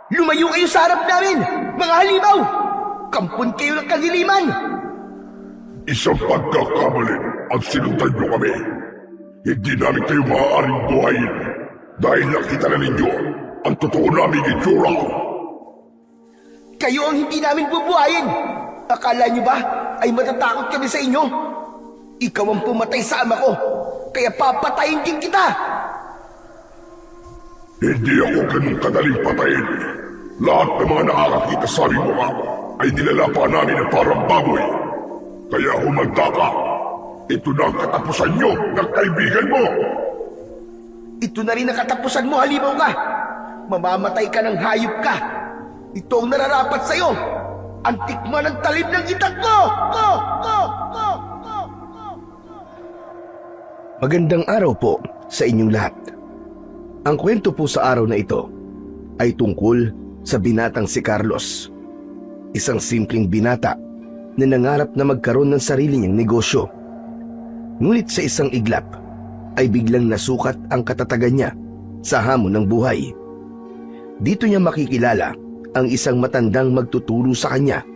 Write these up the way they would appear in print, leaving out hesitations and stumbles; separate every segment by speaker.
Speaker 1: Lumayo kayo sa harap namin, mga halimaw! Kampon kayo ng kadiliman!
Speaker 2: Isang pagkakamali ang sinundan nyo kami. Hindi namin kayo maaaring buhayin dahil nakita na ninyo ang totoo naming itsura.
Speaker 1: Kayo ang hindi namin bubuhayin! Akala nyo ba ay matatakot kami sa inyo? Ikaw ang pumatay sa ama ko, kaya papatayin din kita!
Speaker 2: Hindi ako ganun kadaling patayin. Lahat ng mga nakakakita sa aming mukha ay nilalapa namin na parang baboy. Kaya humanda ka. Ito na ang katapusan nyo ng kaibigan mo.
Speaker 1: Ito na rin ang katapusan mo, halimaw ka! Mamamatay ka ng hayop ka! Ito ang nararapat sa'yo! Ang tikman ng talim ng itak ko! Magandang araw po sa inyong lahat. Ang kwento po sa araw na ito ay tungkol sa binatang si Carlos. Isang simpleng binata na nangarap na magkaroon ng sarili niyang negosyo. Ngunit sa isang iglap ay biglang nasukat ang katatagan niya sa hamon ng buhay. Dito niya makikilala ang isang matandang magtuturo sa kanya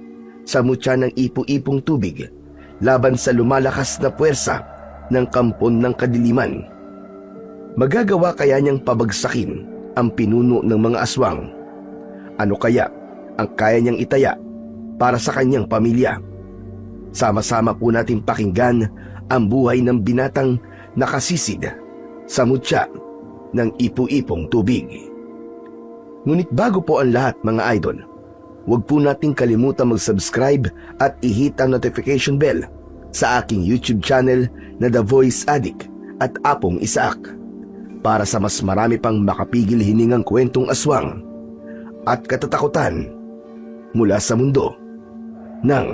Speaker 1: sa mutya ng ipo-ipong tubig laban sa lumalakas na puwersa ng kampon ng kadiliman. Magagawa kaya niyang pabagsakin ang pinuno ng mga aswang? Ano kaya ang kaya niyang itaya para sa kanyang pamilya? Sama-sama po natin pakinggan ang buhay ng binatang nakasisid sa mutya ng ipo-ipong tubig. Ngunit bago po ang lahat, mga idol, huwag po nating kalimutan mag-subscribe at i-hit ang notification bell sa aking YouTube channel na The Voice Addict at Apong Isaac para sa mas marami pang makapigil hiningang kwentong aswang at katatakutan mula sa mundo ng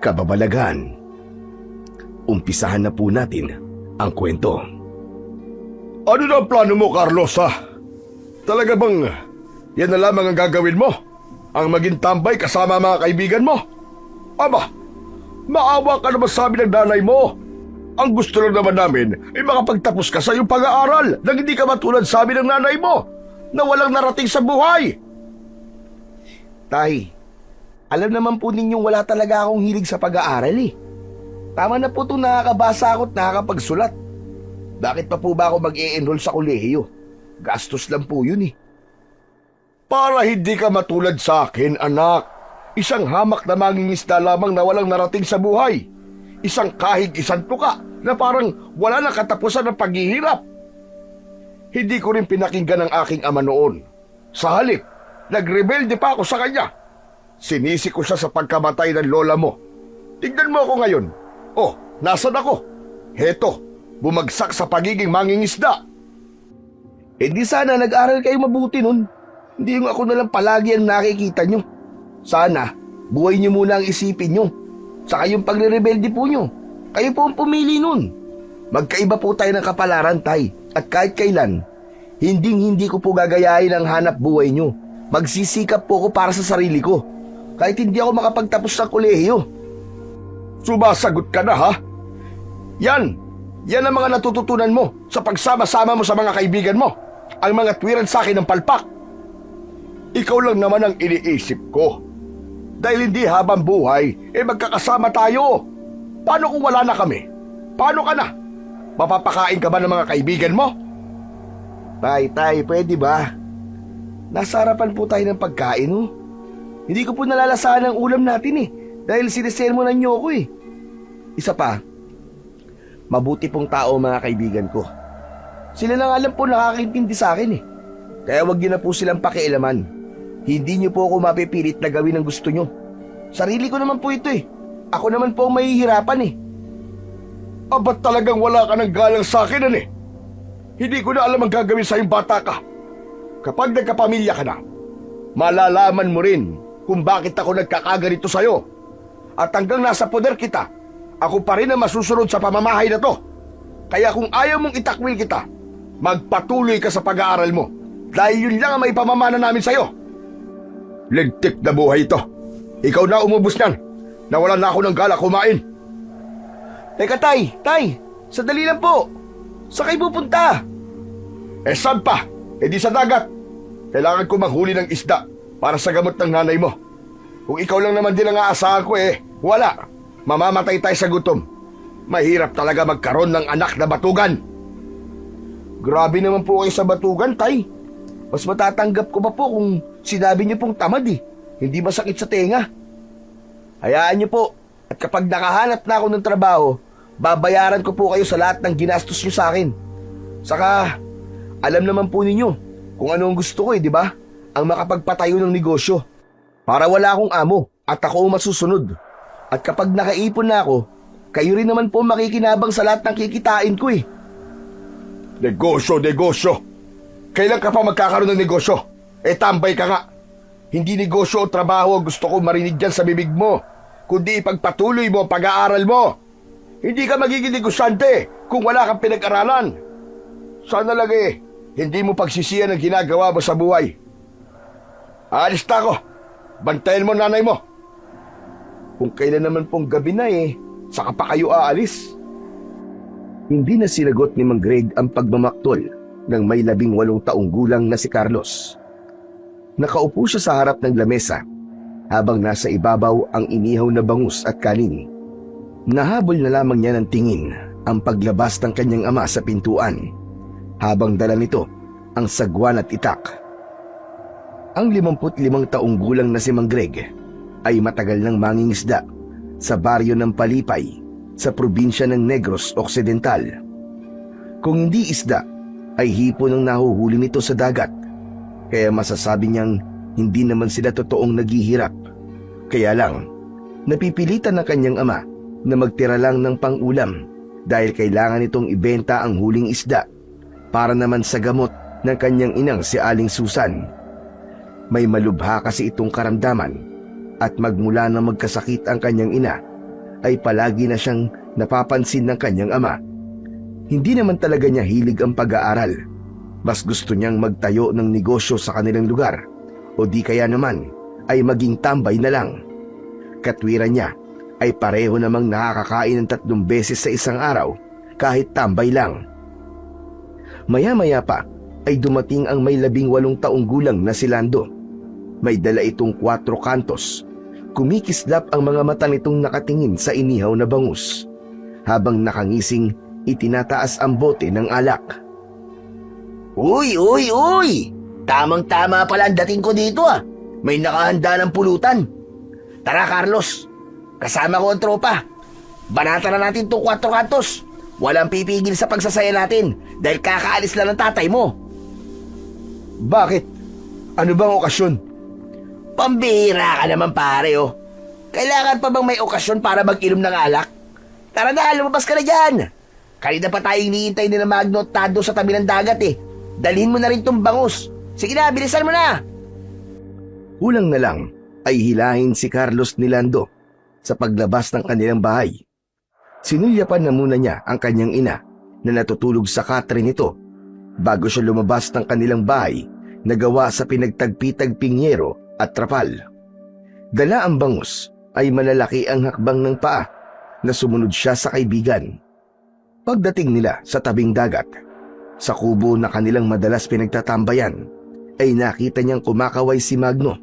Speaker 1: kababalagan. Umpisahan na po natin ang kwento.
Speaker 2: Ano na ang plano mo, Carlos, ha? Talaga bang yan na lamang ang gagawin mo? Ang maging tambay kasama ang mga kaibigan mo? Aba, maawa ka naman sa amin ng nanay mo. Ang gusto lang naman namin ay makapagtapos ka sa iyong pag-aaral nang hindi ka matulad sa amin ng nanay mo na walang narating sa buhay.
Speaker 1: Tay, alam naman po ninyong wala talaga akong hilig sa pag-aaral eh. Tama na po itong nakakabasa ako at nakakapagsulat. Bakit pa po ba ako mag-e-enroll sa kolehiyo? Gastos lang po yun eh.
Speaker 2: Para hindi ka matulad sa akin, anak. Isang hamak na mangingisda lamang na walang narating sa buhay. Isang kahig isang tuka na parang wala na katapusan ng paghihirap. Hindi ko rin pinakinggan ang aking ama noon. Sa halip, nagrebelde pa ako sa kanya. Sinisi ko siya sa pagkamatay ng lola mo. Tignan mo ako ngayon. Oh, nasan ako? Heto, bumagsak sa pagiging mangingisda.
Speaker 1: Eh di sana nag-aral kayo mabuti nun. Hindi yung ako nalang palagi ang nakikita nyo. Sana, buhay nyo muna ang isipin nyo. Saka yung pagre-rebelde po nyo. Kayo po ang pumili nun. Magkaiba po tayo ng kapalaran, tay. At kahit kailan, hindi ko po gagayahin ang hanap buhay nyo. Magsisikap po ako para sa sarili ko. Kahit hindi ako makapagtapos ng kolehiyo.
Speaker 2: Sumasagot ka na, ha? Yan ang mga natututunan mo sa pagsama-sama mo sa mga kaibigan mo. Ang mga tuwiran sa akin ng palpak. Ikaw lang naman ang iniisip ko. Dahil hindi habang buhay, magkakasama tayo. Paano kung wala na kami? Paano ka na? Mapapakain ka ba ng mga kaibigan mo?
Speaker 1: Tay, pwede ba? Nasa harapan po tayo ng pagkain, oh. Hindi ko po nalalasahan ang ulam natin eh. Dahil sinisermonan niyo ako eh. Isa pa, mabuti pong tao mga kaibigan ko. Sila lang alam po nakakaintindi sa akin eh. Kaya wag niyo na po silang pakialaman. Hindi niyo po ako mapipilit na gawin ang gusto niyo. Sarili ko naman po ito eh. Ako naman po ang mahihirapan eh.
Speaker 2: Ba't talagang wala ka ng galang sa akin, eh? Hindi ko na alam ang gagawin sa iyong bata ka. Kapag nagkapamilya ka na, malalaman mo rin kung bakit ako nagkakaganito sa'yo. At hanggang nasa poder kita, ako pa rin ang masusunod sa pamamahay na to. Kaya kung ayaw mong itakwil kita, magpatuloy ka sa pag-aaral mo. Dahil yun lang ang maipamamana namin sa'yo. Ligtik na buhay ito. Ikaw na umubos niyan. Nawalan na ako ng gala kumain.
Speaker 1: Teka tay, sandali lang po. Saan kayo pupunta?
Speaker 2: Saan pa? Di sa dagat. Kailangan ko manghuli ng isda para sa gamot ng nanay mo. Kung ikaw lang naman din ang aasahan ko wala. Mamamatay tayo sa gutom. Mahirap talaga magkaroon ng anak na batugan. Grabe naman po kayo sa batugan, tay. Mas matatanggap ko pa po kung sinabi niyo pong tamad Hindi masakit sa tenga. Hayaan niyo po. At kapag nakahanap na ako ng trabaho, babayaran ko po kayo sa lahat ng ginastos niyo sa akin. Saka, alam naman po ninyo kung ano ang gusto ko di ba? Ang makapagpatayo ng negosyo. Para wala akong amo at ako ang masusunod. At kapag nakaipon na ako, kayo rin naman po makikinabang sa lahat ng kikitain ko Negosyo. Kailan ka pa magkakaroon ng negosyo? Tambay ka nga. Hindi negosyo o trabaho ang gusto ko marinig dyan sa bibig mo, kundi ipagpatuloy mo ang pag-aaral mo. Hindi ka magiging negosyante kung wala kang pinag-aralan. Sana lang hindi mo pagsisiyan ang ginagawa mo sa buhay. Aalis na ako. Bantayan mo nanay mo. Kung kailan naman pong gabi na saka pa kayo aalis.
Speaker 1: Hindi na sinagot ni Mang Greg ang pagmamaktol ng may 18 taong gulang na si Carlos. Nakaupo siya sa harap ng lamesa habang nasa ibabaw ang inihaw na bangus at kanin. Nahabol na lamang niya ng tingin ang paglabas ng kanyang ama sa pintuan habang dala nito ang sagwan at itak. Ang 55 taong gulang na si Mang Greg ay matagal nang mangingisda sa baryo ng Palipay sa probinsya ng Negros Occidental. Kung hindi isda, ay hipon ang nahuhuli nito sa dagat. Kaya masasabi niyang hindi naman sila totoong naghihirap. Kaya lang, napipilitan ng kanyang ama na magtira lang ng pang-ulam dahil kailangan itong ibenta ang huling isda para naman sa gamot ng kanyang inang si Aling Susan. May malubha kasi itong karamdaman at magmula na magkasakit ang kanyang ina ay palagi na siyang napapansin ng kanyang ama. Hindi naman talaga niya hilig ang pag-aaral. Mas gusto niyang magtayo ng negosyo sa kanilang lugar o di kaya naman ay maging tambay na lang. Katwiran niya ay pareho namang nakakakain ng 3 beses sa isang araw kahit tambay lang. Maya-maya pa ay dumating ang may 18 taong gulang na si Lando. May dala itong 4 kantos. Kumikislap ang mga mata nitong nakatingin sa inihaw na bangus habang nakangising itinataas ang bote ng alak.
Speaker 3: Uy! Tamang-tama pala ang dating ko dito May nakahanda ng pulutan. Tara Carlos, kasama ko ang tropa. Banata na natin itong 4 kantos. Walang pipigil sa pagsasaya natin dahil kakaalis lang ng tatay mo.
Speaker 2: Bakit? Ano bang okasyon?
Speaker 3: Pambihira ka naman pare Kailangan pa bang may okasyon para mag-inom ng alak? Tara na, lumabas ka na dyan. Kanina pa tayong hinihintay ni na Magno at Tado sa tabi ng dagat Dalhin mo na rin tong bangus. Sige na, bilisan mo na.
Speaker 1: Kulang na lang ay hilahin si Carlos ni Lando sa paglabas ng kanilang bahay. Sinulyapan na muna niya ang kanyang ina na natutulog sa katre nito bago siya lumabas ng kanilang bahay na gawa sa pinagtagpi-tagping yero at trapal. Dala ang bangus ay malalaki ang hakbang ng paa na sumunod siya sa kaibigan. Pagdating nila sa tabing dagat, sa kubo na kanilang madalas pinagtatambayan, ay nakita niyang kumakaway si Magno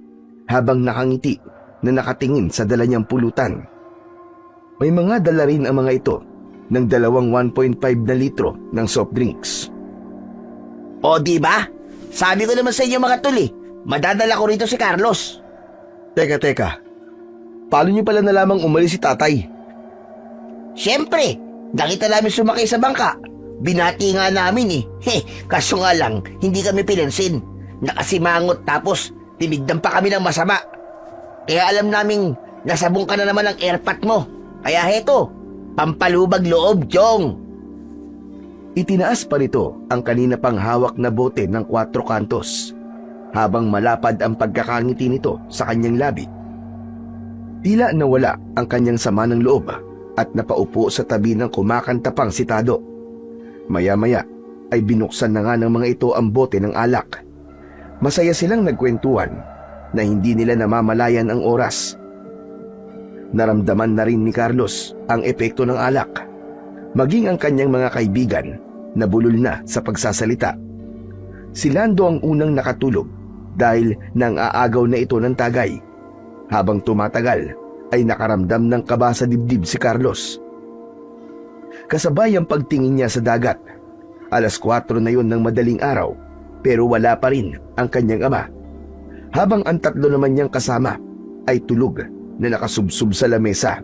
Speaker 1: habang nakangiti na nakatingin sa dala niyang pulutan. May mga dala rin ang mga ito ng 1.5 na litro ng soft drinks.
Speaker 3: O di ba? Sabi ko naman sa inyo mga tol madadala ko rito si Carlos.
Speaker 1: Teka. Paano niyo pala nalamang umalis si tatay?
Speaker 3: Siyempre, nakita namin sumakay sa bangka. Binati nga namin kaso nga lang, hindi kami pinansin. Nakasimangot tapos tinignan pa kami ng masama. Kaya alam naming nasabong ka na naman ang airpat mo. Kaya heto, pampalubag loob, Chong.
Speaker 1: Itinaas pa nito ang kanina pang hawak na bote ng 4 kantos habang malapad ang pagkakangiti nito sa kanyang labi. Tila nawala ang kanyang sama ng loob at napaupo sa tabi ng kumakanta pang si Tado. Maya-maya ay binuksan na nga ng mga ito ang bote ng alak. Masaya silang nagkwentuhan na hindi nila namamalayan ang oras. Naramdaman na rin ni Carlos ang epekto ng alak, maging ang kanyang mga kaibigan na bulol na sa pagsasalita. Si Lando ang unang nakatulog dahil nang aagaw na ito ng tagay. Habang tumatagal ay nakaramdam ng kaba sa dibdib si Carlos. Kasabay ang pagtingin niya sa dagat. 4:00 na yon ng madaling araw pero wala pa rin ang kanyang ama. Habang ang 3 naman niyang kasama ay tulog na nakasubsob sa lamesa.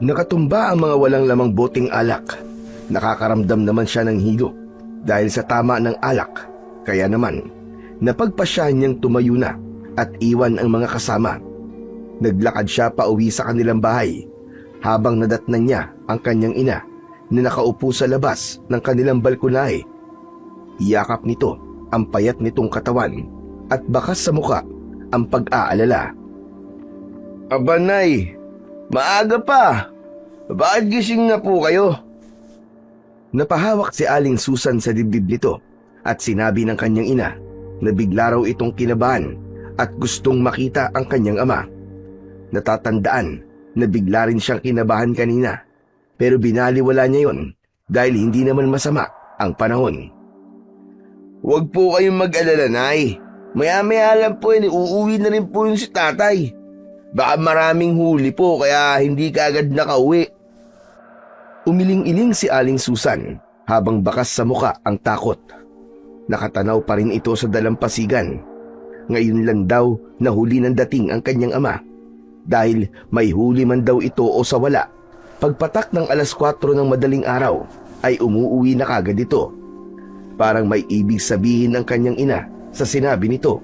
Speaker 1: Nakatumba ang mga walang lamang boteng alak. Nakakaramdam naman siya ng hilo dahil sa tama ng alak. Kaya naman, napagpasyahan niyang tumayo na at iwan ang mga kasama. Naglakad siya pa uwi sa kanilang bahay habang nadatnan niya ang kanyang ina na nakaupo sa labas ng kanilang balkonahe. Iyakap nito ang payat nitong katawan at bakas sa muka ang pag-aalala.
Speaker 2: Aba, Nay, maaga pa. Bakit gising na po kayo?
Speaker 1: Napahawak si Aling Susan sa dibdib nito at sinabi ng kanyang ina na bigla raw itong kinabahan at gustong makita ang kanyang ama. Natatandaan na bigla rin siyang kinabahan kanina pero binaliwala niya yon dahil hindi naman masama ang panahon.
Speaker 2: Huwag po kayong mag-alala, Nay. Maya-maya lang po uuwi na rin po yun si tatay. Baka maraming huli po kaya hindi ka agad nakauwi.
Speaker 1: Umiling-iling si Aling Susan habang bakas sa muka ang takot. Nakatanaw pa rin ito sa dalampasigan. Ngayon lang daw nahuli ng dating ang kanyang ama. Dahil may huli man daw ito o sa wala, pagpatak ng 4:00 ng madaling araw ay umuuwi na kagad ito. Parang may ibig sabihin ng kanyang ina sa sinabi nito.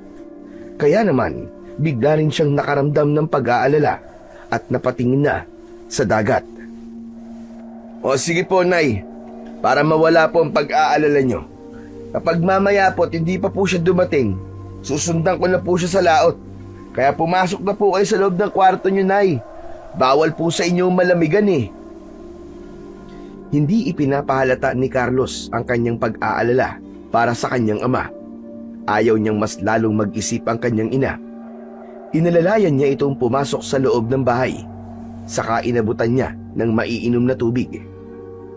Speaker 1: Kaya naman, bigla rin siyang nakaramdam ng pag-aalala at napatingin na sa dagat.
Speaker 2: O sige po, Nay, para mawala po ang pag-aalala nyo. Kapag mamaya po at hindi pa po siya dumating, susundan ko na po siya sa laot. Kaya pumasok na po kayo sa loob ng kwarto nyo, Nay. Bawal po sa inyo malamigan eh.
Speaker 1: Hindi ipinapahalata ni Carlos ang kanyang pag-aalala para sa kanyang ama. Ayaw niyang mas lalong mag-isip ang kanyang ina. Inalalayan niya itong pumasok sa loob ng bahay. Saka inabutan niya ng maiinom na tubig.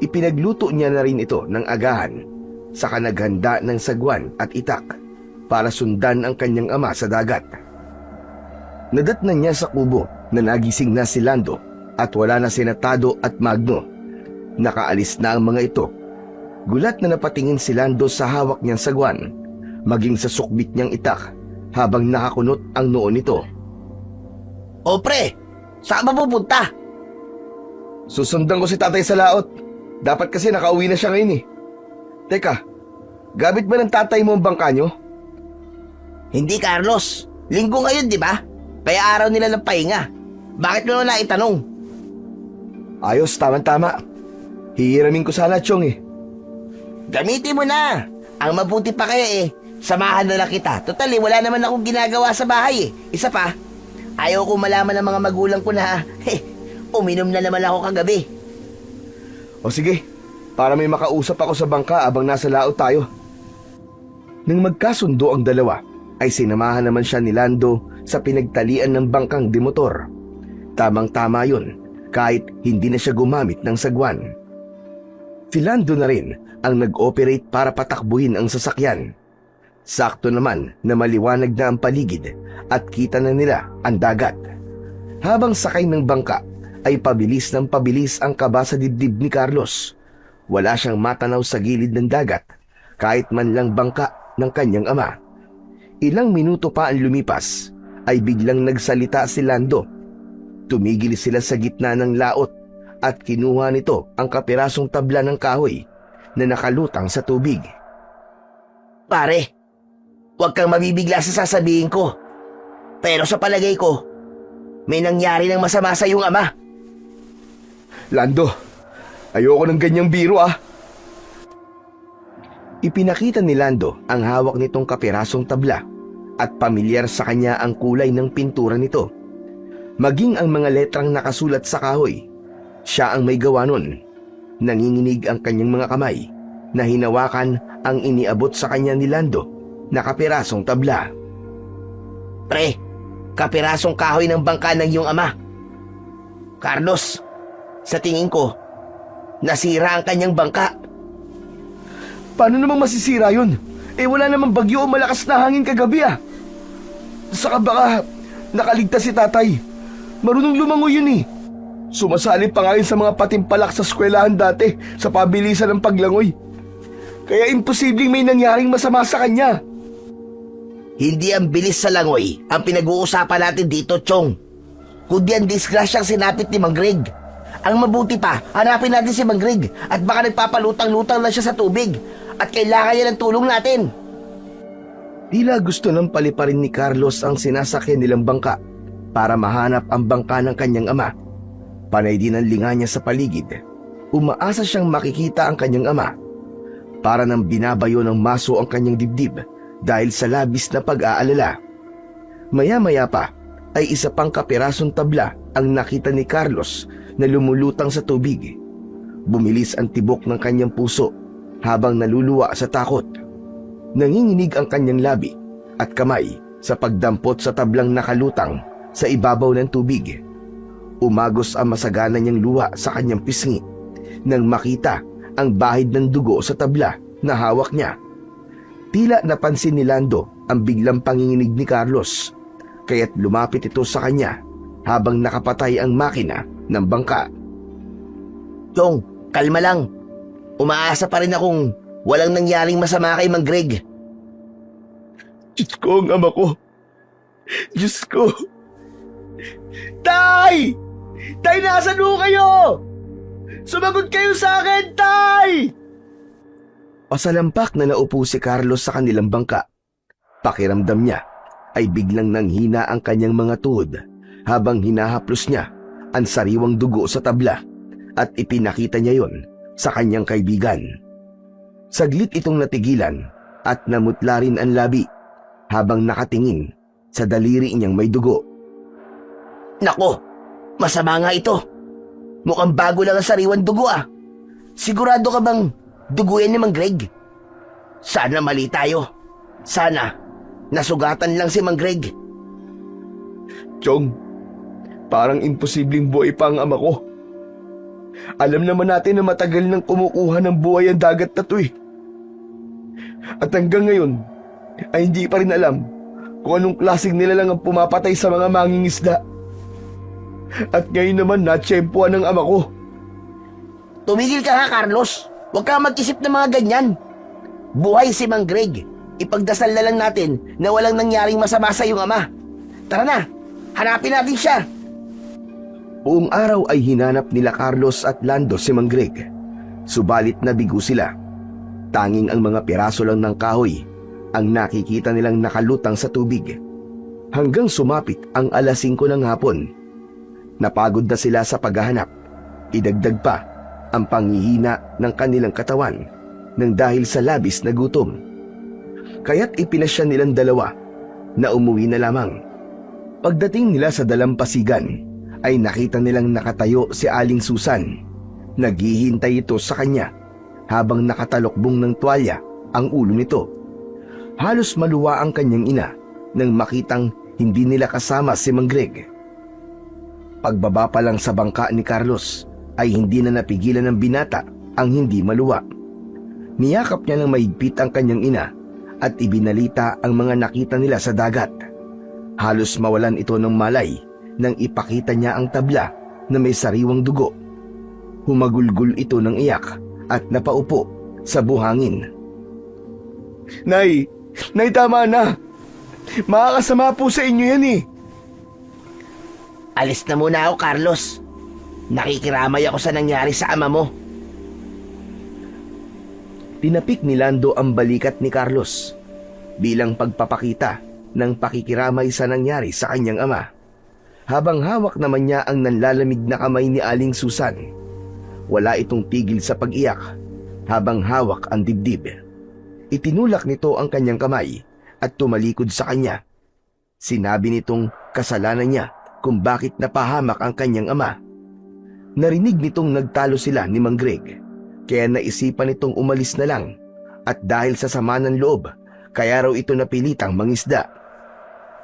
Speaker 1: Ipinagluto niya na rin ito ng agahan. Saka naghanda ng sagwan at itak para sundan ang kanyang ama sa dagat. Nadatnan niya sa kubo na nagising na si Lando at wala na sina Tado at Magno. Nakaalis na ang mga ito. Gulat na napatingin si Lando sa hawak niyang sagwan, maging sa sukbit niyang itak habang nakakunot ang noo nito.
Speaker 3: O pre, saan ba pupunta?
Speaker 2: Susundan ko si tatay sa laot. Dapat kasi nakauwi na siya ngayon eh. Teka, gamit ba ng tatay mo ang bangka nyo?
Speaker 3: Hindi, Carlos. Linggo ngayon, di ba? Kaya araw nila ng pahinga. Bakit mo na itanong?
Speaker 2: Ayos, tama-tama. Hihiramin ko sana, Chong eh.
Speaker 3: Gamitin mo na. Ang mabuti pa kaya samahan na lang kita. Total wala naman akong ginagawa sa bahay Isa pa, ayaw ko malaman ng mga magulang ko na uminom na naman ako kagabi.
Speaker 2: O sige, para may makausap ako sa bangka abang nasa laot tayo.
Speaker 1: Nang magkasundo ang dalawa, ay sinamahan naman siya ni Lando sa pinagtalian ng bangkang demotor. Tamang-tama yun, kahit hindi na siya gumamit ng sagwan. Si Lando na rin ang nag-operate para patakbuhin ang sasakyan. Sakto naman na maliwanag na ang paligid at kita na nila ang dagat. Habang sakay ng bangka, ay pabilis ng pabilis ang kaba sa dibdib ni Carlos. Wala siyang matanaw sa gilid ng dagat, kahit man lang bangka ng kanyang ama. Ilang minuto pa ang lumipas, ay biglang nagsalita si Lando. Tumigil sila sa gitna ng laot at kinuha nito ang kapirasong tabla ng kahoy na nakalutang sa tubig.
Speaker 3: Pare, huwag kang mabibigla sa sasabihin ko. Pero sa palagay ko, may nangyari ng masama sa iyong ama.
Speaker 2: Lando, ayoko ng ganyang biro
Speaker 1: Ipinakita ni Lando ang hawak nitong kapirasong tabla at pamilyar sa kanya ang kulay ng pintura nito. Maging ang mga letrang nakasulat sa kahoy, siya ang may gawa nun. Nanginginig ang kanyang mga kamay na hinawakan ang iniabot sa kanya ni Lando na kapirasong tabla.
Speaker 3: Pre, kapirasong kahoy ng bangka ng iyong ama. Carlos, sa tingin ko, nasira ang kanyang bangka.
Speaker 2: Paano namang masisira yun? Wala namang bagyo o malakas na hangin kagabi ah. Saka baka nakaligtas si tatay. Marunong lumangoy yun eh. Sumasali pa nga yun sa mga patimpalak sa eskwelahan dati sa pabilisan ng paglangoy. Kaya imposibleng may nangyaring masama sa kanya.
Speaker 3: Hindi ang bilis sa langoy ang pinag-uusapan natin dito, Chong. Kundi ang disgrasyang sinapit ni Mang Greg. Ang mabuti pa, hanapin natin si Mang Greg at baka nagpapalutang-lutang lang siya sa tubig at kailangan niya ng tulong natin.
Speaker 1: Tila gusto ng paliparin ni Carlos ang sinasakyan nilang bangka para mahanap ang bangka ng kanyang ama. Panay din ang linga niya sa paligid. Umaasa siyang makikita ang kanyang ama. Para nang binabayo ng maso ang kanyang dibdib dahil sa labis na pag-aalala. Maya-maya pa ay isa pang kapirasong tabla ang nakita ni Carlos na lumulutang sa tubig. Bumilis ang tibok ng kanyang puso habang naluluwa sa takot. Nanginginig ang kanyang labi at kamay sa pagdampot sa tablang nakalutang sa ibabaw ng tubig. Umagos ang masagana niyang luha sa kanyang pisngi nang makita ang bahid ng dugo sa tabla na hawak niya. Tila napansin ni Lando ang biglang panginginig ni Carlos, kaya't lumapit ito sa kanya habang nakapatay ang makina ng bangka.
Speaker 3: Chong, kalma lang. Umaasa pa rin akong walang nangyaring masama kay Mang Greg.
Speaker 2: Diyos ko, ang ama ko. Diyos ko. Tay! Tay, nasan ho kayo? Sumagot kayo sa akin, Tay!
Speaker 1: Pasalampak na naupo si Carlos sa kanilang bangka. Pakiramdam niya ay biglang nanghina ang kanyang mga tuhod habang hinahaplos niya ang sariwang dugo sa tabla at ipinakita niya yon sa kanyang kaibigan. Saglit itong natigilan at namutla rin ang labi habang nakatingin sa daliri niyang may dugo.
Speaker 3: Nako, masama nga ito. Mukhang bago lang ang sariwan dugo ah. Sigurado ka bang dugo yan ni Mang Greg? Sana mali tayo. Sana nasugatan lang si Mang Greg.
Speaker 2: Chong, parang imposibleng buhay pa ang ama ko. Alam naman natin na matagal nang kumukuha ng buhay ang dagat na to eh. At hanggang ngayon ay hindi pa rin alam kung anong klaseng nilalang ang pumapatay sa mga mangingisda. At ngayon naman natsyempuan ng ama ko.
Speaker 3: Tumigil ka nga, Carlos. Huwag ka mag-isip ng mga ganyan. Buhay si Mang Greg. Ipagdasal na lang natin na walang nangyaring masama sa iyong ama. Tara na, hanapin natin siya.
Speaker 1: Buong araw ay hinanap nila Carlos at Lando si Mang Greg. Subalit nabigo sila. Tanging ang mga piraso lang ng kahoy ang nakikita nilang nakalutang sa tubig. Hanggang sumapit ang 5:00 ng hapon. Napagod na sila sa paghahanap. Idagdag pa ang panghihina ng kanilang katawan nang dahil sa labis na gutom. Kaya't ipinasya nilang dalawa na umuwi na lamang. Pagdating nila sa dalampasigan ay nakita nilang nakatayo si Aling Susan. Naghihintay ito sa kanya habang nakatalokbong ng tuwalya ang ulo nito. Halos maluwa ang kanyang ina nang makitang hindi nila kasama si Mang Greg. Pagbaba pa lang sa bangka ni Carlos ay hindi na napigilan ng binata ang hindi maluwa. Niyakap niya ng mahigpit ang kanyang ina at ibinalita ang mga nakita nila sa dagat. Halos mawalan ito ng malay nang ipakita niya ang tabla na may sariwang dugo. Humagulgol ito ng iyak at napaupo sa buhangin.
Speaker 2: Nay, tama na. Makakasama po sa inyo yan eh.
Speaker 3: Alis na muna ako, Carlos. Nakikiramay ako sa nangyari sa ama mo.
Speaker 1: Tinapik ni Lando ang balikat ni Carlos bilang pagpapakita ng pakikiramay sa nangyari sa kanyang ama. Habang hawak naman niya ang nanlalamig na kamay ni Aling Susan. Wala itong tigil sa pag-iyak habang hawak ang dibdib. Itinulak nito ang kanyang kamay at tumalikod sa kanya. Sinabi nitong kasalanan niya kung bakit napahamak ang kanyang ama. Narinig nitong nagtalo sila ni Mang Greg, kaya naisipan nitong umalis na lang at dahil sa sama ng loob, kaya raw ito napilitang mangisda.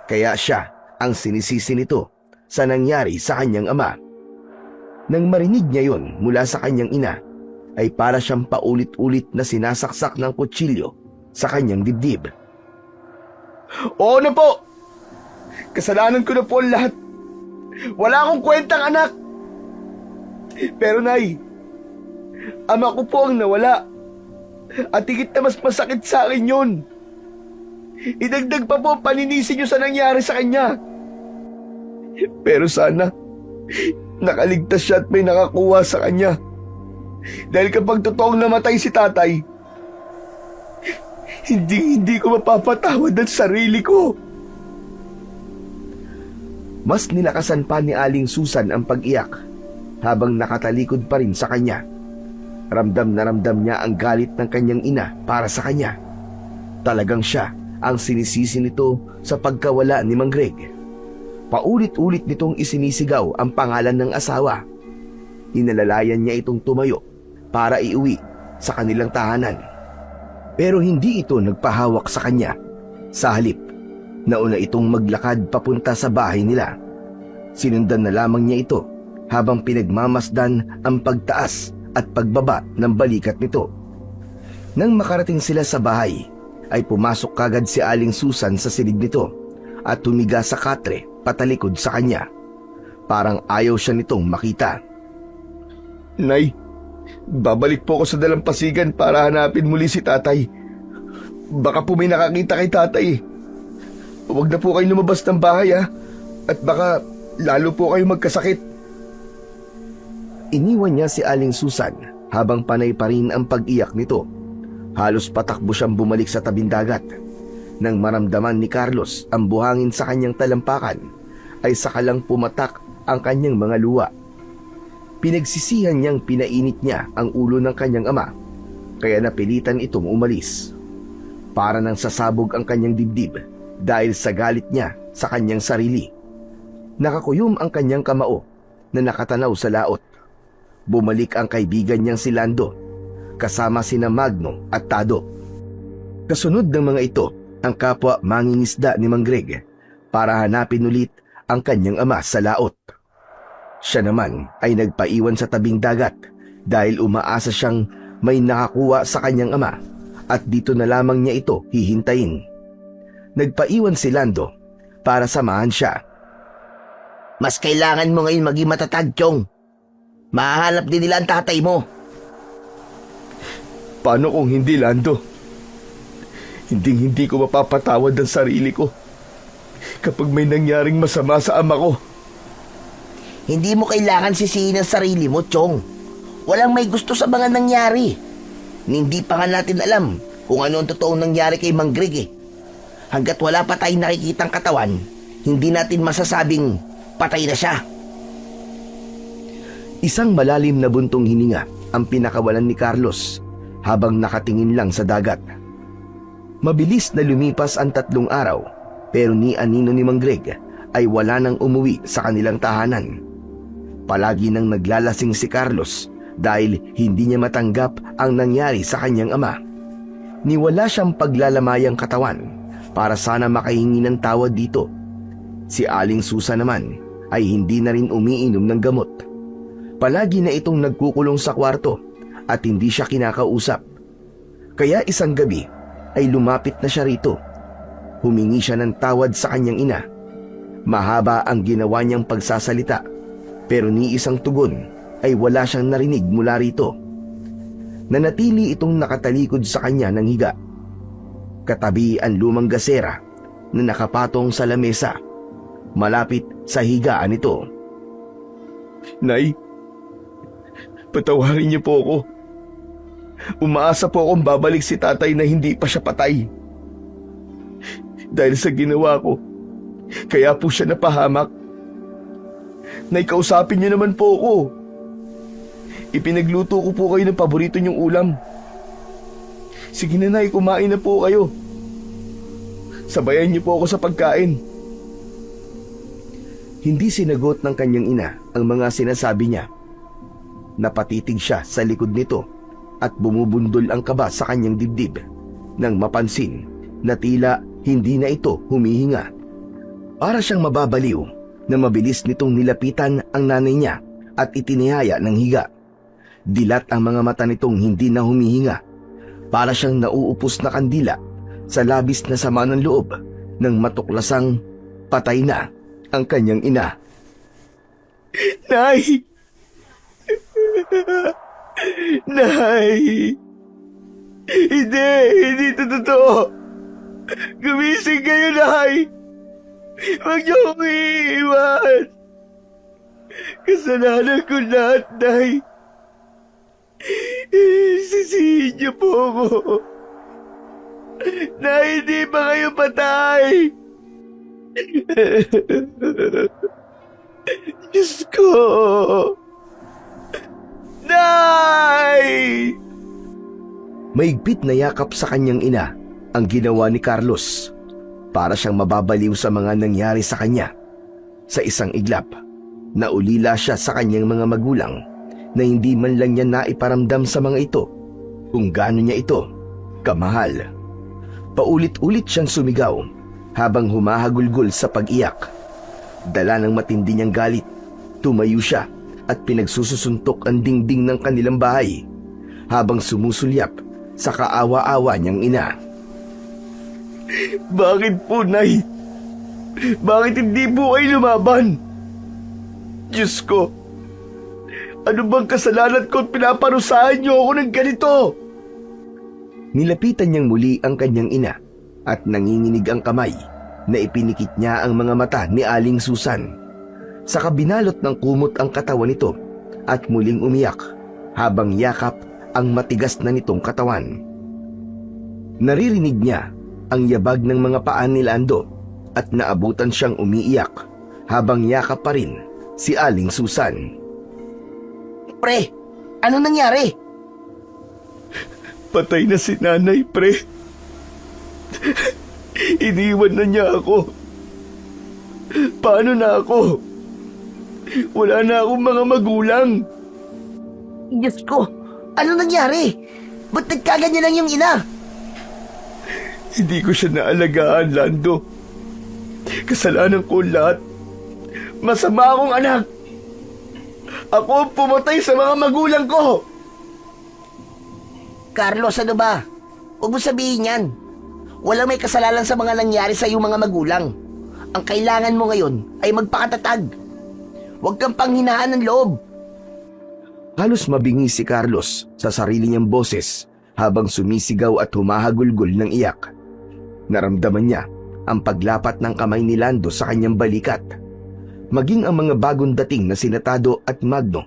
Speaker 1: Kaya siya ang sinisisi nito sa nangyari sa kanyang ama. Nang marinig niya yon mula sa kanyang ina, ay para siyang paulit-ulit na sinasaksak ng kutsilyo sa kanyang dibdib.
Speaker 2: Oo na po! Kasalanan ko na po ang lahat. Wala akong kwentang anak. Pero Nay, ama ko po ang nawala. At higit na mas masakit sa akin yun. Idagdag pa po ang paninisi niyo sa nangyari sa kanya. Pero sana, nakaligtas siya at may nakakuha sa kanya. Dahil kapag totoong namatay si tatay, hindi ko mapapatawad ang sarili ko.
Speaker 1: Mas nilakasan pa ni Aling Susan ang pag-iyak habang nakatalikod pa rin sa kanya. Ramdam na ramdam niya ang galit ng kanyang ina para sa kanya. Talagang siya ang sinisisi nito sa pagkawala ni Mang Greg. Paulit-ulit nitong isinisigaw ang pangalan ng asawa. Inalalayan niya itong tumayo para iuwi sa kanilang tahanan. Pero hindi ito nagpahawak sa kanya. Sa halip, nauna itong maglakad papunta sa bahay nila. Sinundan na lamang niya ito habang pinagmamasdan ang pagtaas at pagbaba ng balikat nito. Nang makarating sila sa bahay, ay pumasok kagad si Aling Susan sa silid nito at tumiga sa katre patalikod sa kanya. Parang ayaw siya nitong makita.
Speaker 2: Nay, babalik po ako sa dalampasigan para hanapin muli si tatay. Baka po may nakakita kay tatay. Huwag na po kayo lumabas ng bahay at baka lalo po kayo magkasakit.
Speaker 1: Iniwan niya si Aling Susan habang panay pa rin ang pag-iyak nito. Halos patakbo siyang bumalik sa tabing dagat. Nang maramdaman ni Carlos ang buhangin sa kanyang talampakan, ay sakalang pumatak ang kanyang mga luha. Pinagsisihan niyang pinainit niya ang ulo ng kanyang ama, kaya napilitan itong umalis. Para nang sasabog ang kanyang dibdib dahil sa galit niya sa kanyang sarili. Nakakuyom ang kanyang kamao na nakatanaw sa laot. Bumalik ang kaibigan niyang si Lando, kasama sina Magno at Tado. Kasunod ng mga ito, ang kapwa mangingisda ni Mang Greg para hanapin ulit ang kanyang ama sa laot. Siya naman ay nagpaiwan sa tabing dagat dahil umaasa siyang may nakakuha sa kanyang ama at dito na lamang niya ito hihintayin. Nagpaiwan si Lando para samahan siya.
Speaker 3: Mas kailangan mo ngayon maging matatag, Chong. Mahahanap din nila ang tatay mo.
Speaker 2: Paano kung hindi, Lando? Hindi ko mapapatawad ang sarili ko kapag may nangyaring masama sa ama ko.
Speaker 3: Hindi mo kailangan sisihin ang sarili mo, Chong. Walang may gusto sa mga nangyari. Hindi pa nga natin alam kung ano ang totoong nangyari kay Mang Greg eh. Hanggat wala pa tayong nakikitang katawan, hindi natin masasabing patay na siya.
Speaker 1: Isang malalim na buntong hininga ang pinakawalan ni Carlos habang nakatingin lang sa dagat. Mabilis na lumipas ang 3 araw, pero ni anino ni Mang Greg ay wala nang umuwi sa kanilang tahanan. Palagi nang naglalasing si Carlos dahil hindi niya matanggap ang nangyari sa kanyang ama. Niwala siyang paglalamayang katawan para sana makahingi ng tawad dito. Si Aling Susan naman ay hindi na rin umiinom ng gamot. Palagi na itong nagkukulong sa kwarto at hindi siya kinakausap. Kaya isang gabi ay lumapit na siya rito. Humingi siya ng tawad sa kanyang ina. Mahaba ang ginawa niyang pagsasalita, pero ni isang tugon ay wala siyang narinig mula rito. Nanatili itong nakatalikod sa kanya ng higa. Katabi ang lumang gasera na nakapatong sa lamesa, malapit sa higaan nito.
Speaker 2: Nay, patawarin niyo po ako. Umaasa po akong babalik si tatay na hindi pa siya patay. Dahil sa ginawa ko, kaya po siya napahamak. Nay, kausapin niyo naman po ako. Ipinagluto ko po kayo ng paborito niyong ulam. Sige na, Nay, kumain na po kayo. Sabayan niyo po ako sa pagkain.
Speaker 1: Hindi sinagot ng kanyang ina ang mga sinasabi niya. Napatitig siya sa likod nito at bumubundol ang kaba sa kanyang dibdib nang mapansin na tila hindi na ito humihinga. Para siyang mababaliw na mabilis nitong nilapitan ang nanay niya at itinihaya ng higa. Dilat ang mga mata nitong hindi na humihinga. Para siyang nauupos na kandila sa labis na sama ng loob nang matuklasang patay na ang kanyang ina.
Speaker 2: Nay! Nay! Hindi ito totoo. Gumising kayo, Nay! Huwag niyo akong iiwan. Kasalanan ko lahat, Nay. Sisihin niyo po ako. Nay, hindi pa kayo patay. Diyos ko. Nay!
Speaker 1: Maigpit na yakap sa kanyang ina ang ginawa ni Carlos para siyang mababaliw sa mga nangyari sa kanya. Sa isang iglap, naulila siya sa kanyang mga magulang na hindi man lang niya naiparamdam sa mga ito kung gaano niya ito kamahal. Paulit-ulit siyang sumigaw habang humahagulgol sa pag-iyak. Dala ng matindi niyang galit, tumayo siya at pinagsususuntok ang dingding ng kanilang bahay habang sumusulyap sa kaawa-awa niyang ina.
Speaker 2: Bakit po, Nay? Bakit hindi po kayo lumaban? Diyos ko, ano bang kasalanan ko at pinaparusahan niyo ako ng ganito?
Speaker 1: Nilapitan niyang muli ang kanyang ina at nanginginig ang kamay na ipinikit niya ang mga mata ni Aling Susan. Saka binalot ng kumot ang katawan nito at muling umiyak habang yakap ang matigas na nitong katawan. Naririnig niya ang yabag ng mga paa ni Lando at naabutan siyang umiiyak habang yakap pa rin si Aling Susan.
Speaker 3: Pre, ano nangyari?
Speaker 2: Patay na si Nanay, pre. Iniwan na niya ako. Paano na ako? Wala na akong mga magulang.
Speaker 3: Diyos ko, ano nangyari? Ba't nagkaganyan lang yung ina?
Speaker 2: Hindi ko siya naalagaan, Lando. Kasalanan ko lahat. Masama akong anak. Ako ang pumatay sa mga magulang ko.
Speaker 3: Carlos, ano ba? Huwag mo sabihin yan. Walang may kasalanan sa mga nangyari sa iyong mga magulang. Ang kailangan mo ngayon ay magpakatatag. Huwag kang panghinaan ng loob.
Speaker 1: Halos mabingi si Carlos sa sarili niyang boses habang sumisigaw at humahagulgol ng iyak. Naramdaman niya ang paglapat ng kamay ni Lando sa kanyang balikat, maging ang mga bagong dating na Sinatado at Magno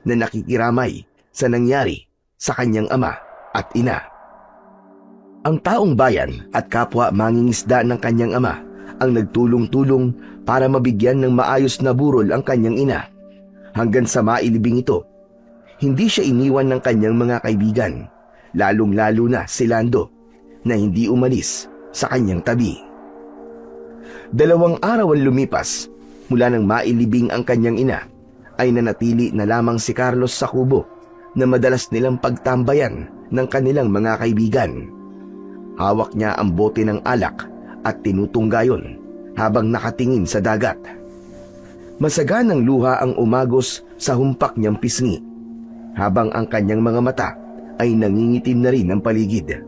Speaker 1: na nakikiramay sa nangyari sa kanyang ama at ina. Ang taong bayan at kapwa mangingisda ng kanyang ama ang nagtulong-tulong para mabigyan ng maayos na burol ang kanyang ina. Hanggang sa mailibing ito, hindi siya iniwan ng kanyang mga kaibigan, lalong-lalo na si Lando, na hindi umalis sa kanyang tabi. 2 araw ang lumipas mula nang mailibing ang kanyang ina, ay nanatili na lamang si Carlos sa kubo na madalas nilang pagtambayan ng kanilang mga kaibigan. Hawak niya ang bote ng alak at tinutunggayon habang nakatingin sa dagat. Masaganang luha ang umagos sa humpak niyang pisngi, habang ang kanyang mga mata ay nangingitim na rin ang paligid.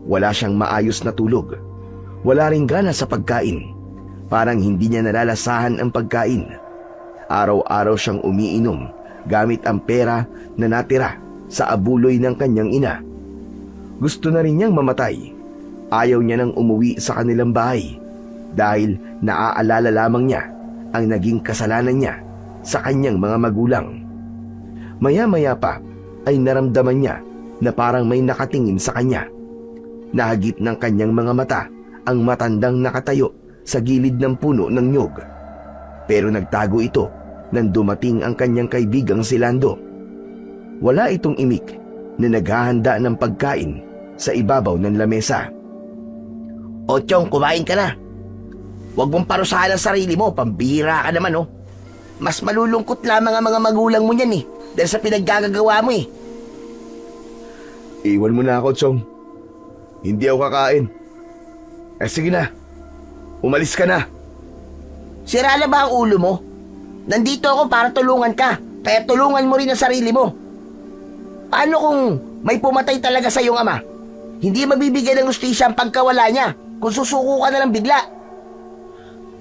Speaker 1: Wala siyang maayos na tulog. Wala ring gana sa pagkain. Parang hindi niya nalalasahan ang pagkain. Araw-araw siyang umiinom gamit ang pera na natira sa abuloy ng kanyang ina. Gusto na rin niyang mamatay. Ayaw niya nang umuwi sa kanilang bahay dahil naaalala lamang niya ang naging kasalanan niya sa kanyang mga magulang. Maya-maya pa ay naramdaman niya na parang may nakatingin sa kanya. Nahagip ng kanyang mga mata ang matandang nakatayo sa gilid ng puno ng nyog. Pero nagtago ito nang dumating ang kanyang kaibigang si Lando. Wala itong imik na naghahanda ng pagkain sa ibabaw ng lamesa.
Speaker 3: O Chong, kumain ka na. Huwag mong parusahan ang sarili mo, pambihira ka naman oh. Mas malulungkot lamang ang mga magulang mo niyan dahil sa pinaggagawa mo
Speaker 2: Iwan mo na ako, Chong. Hindi ako kakain. Sige na. Umalis ka na.
Speaker 3: Sira na ba ang ulo mo? Nandito ako para tulungan ka, kaya tulungan mo rin ang sarili mo. Paano kung may pumatay talaga sa iyong ama? Hindi mabibigyan ng hustisya ang pagkawala niya kung susuko ka na lang bigla.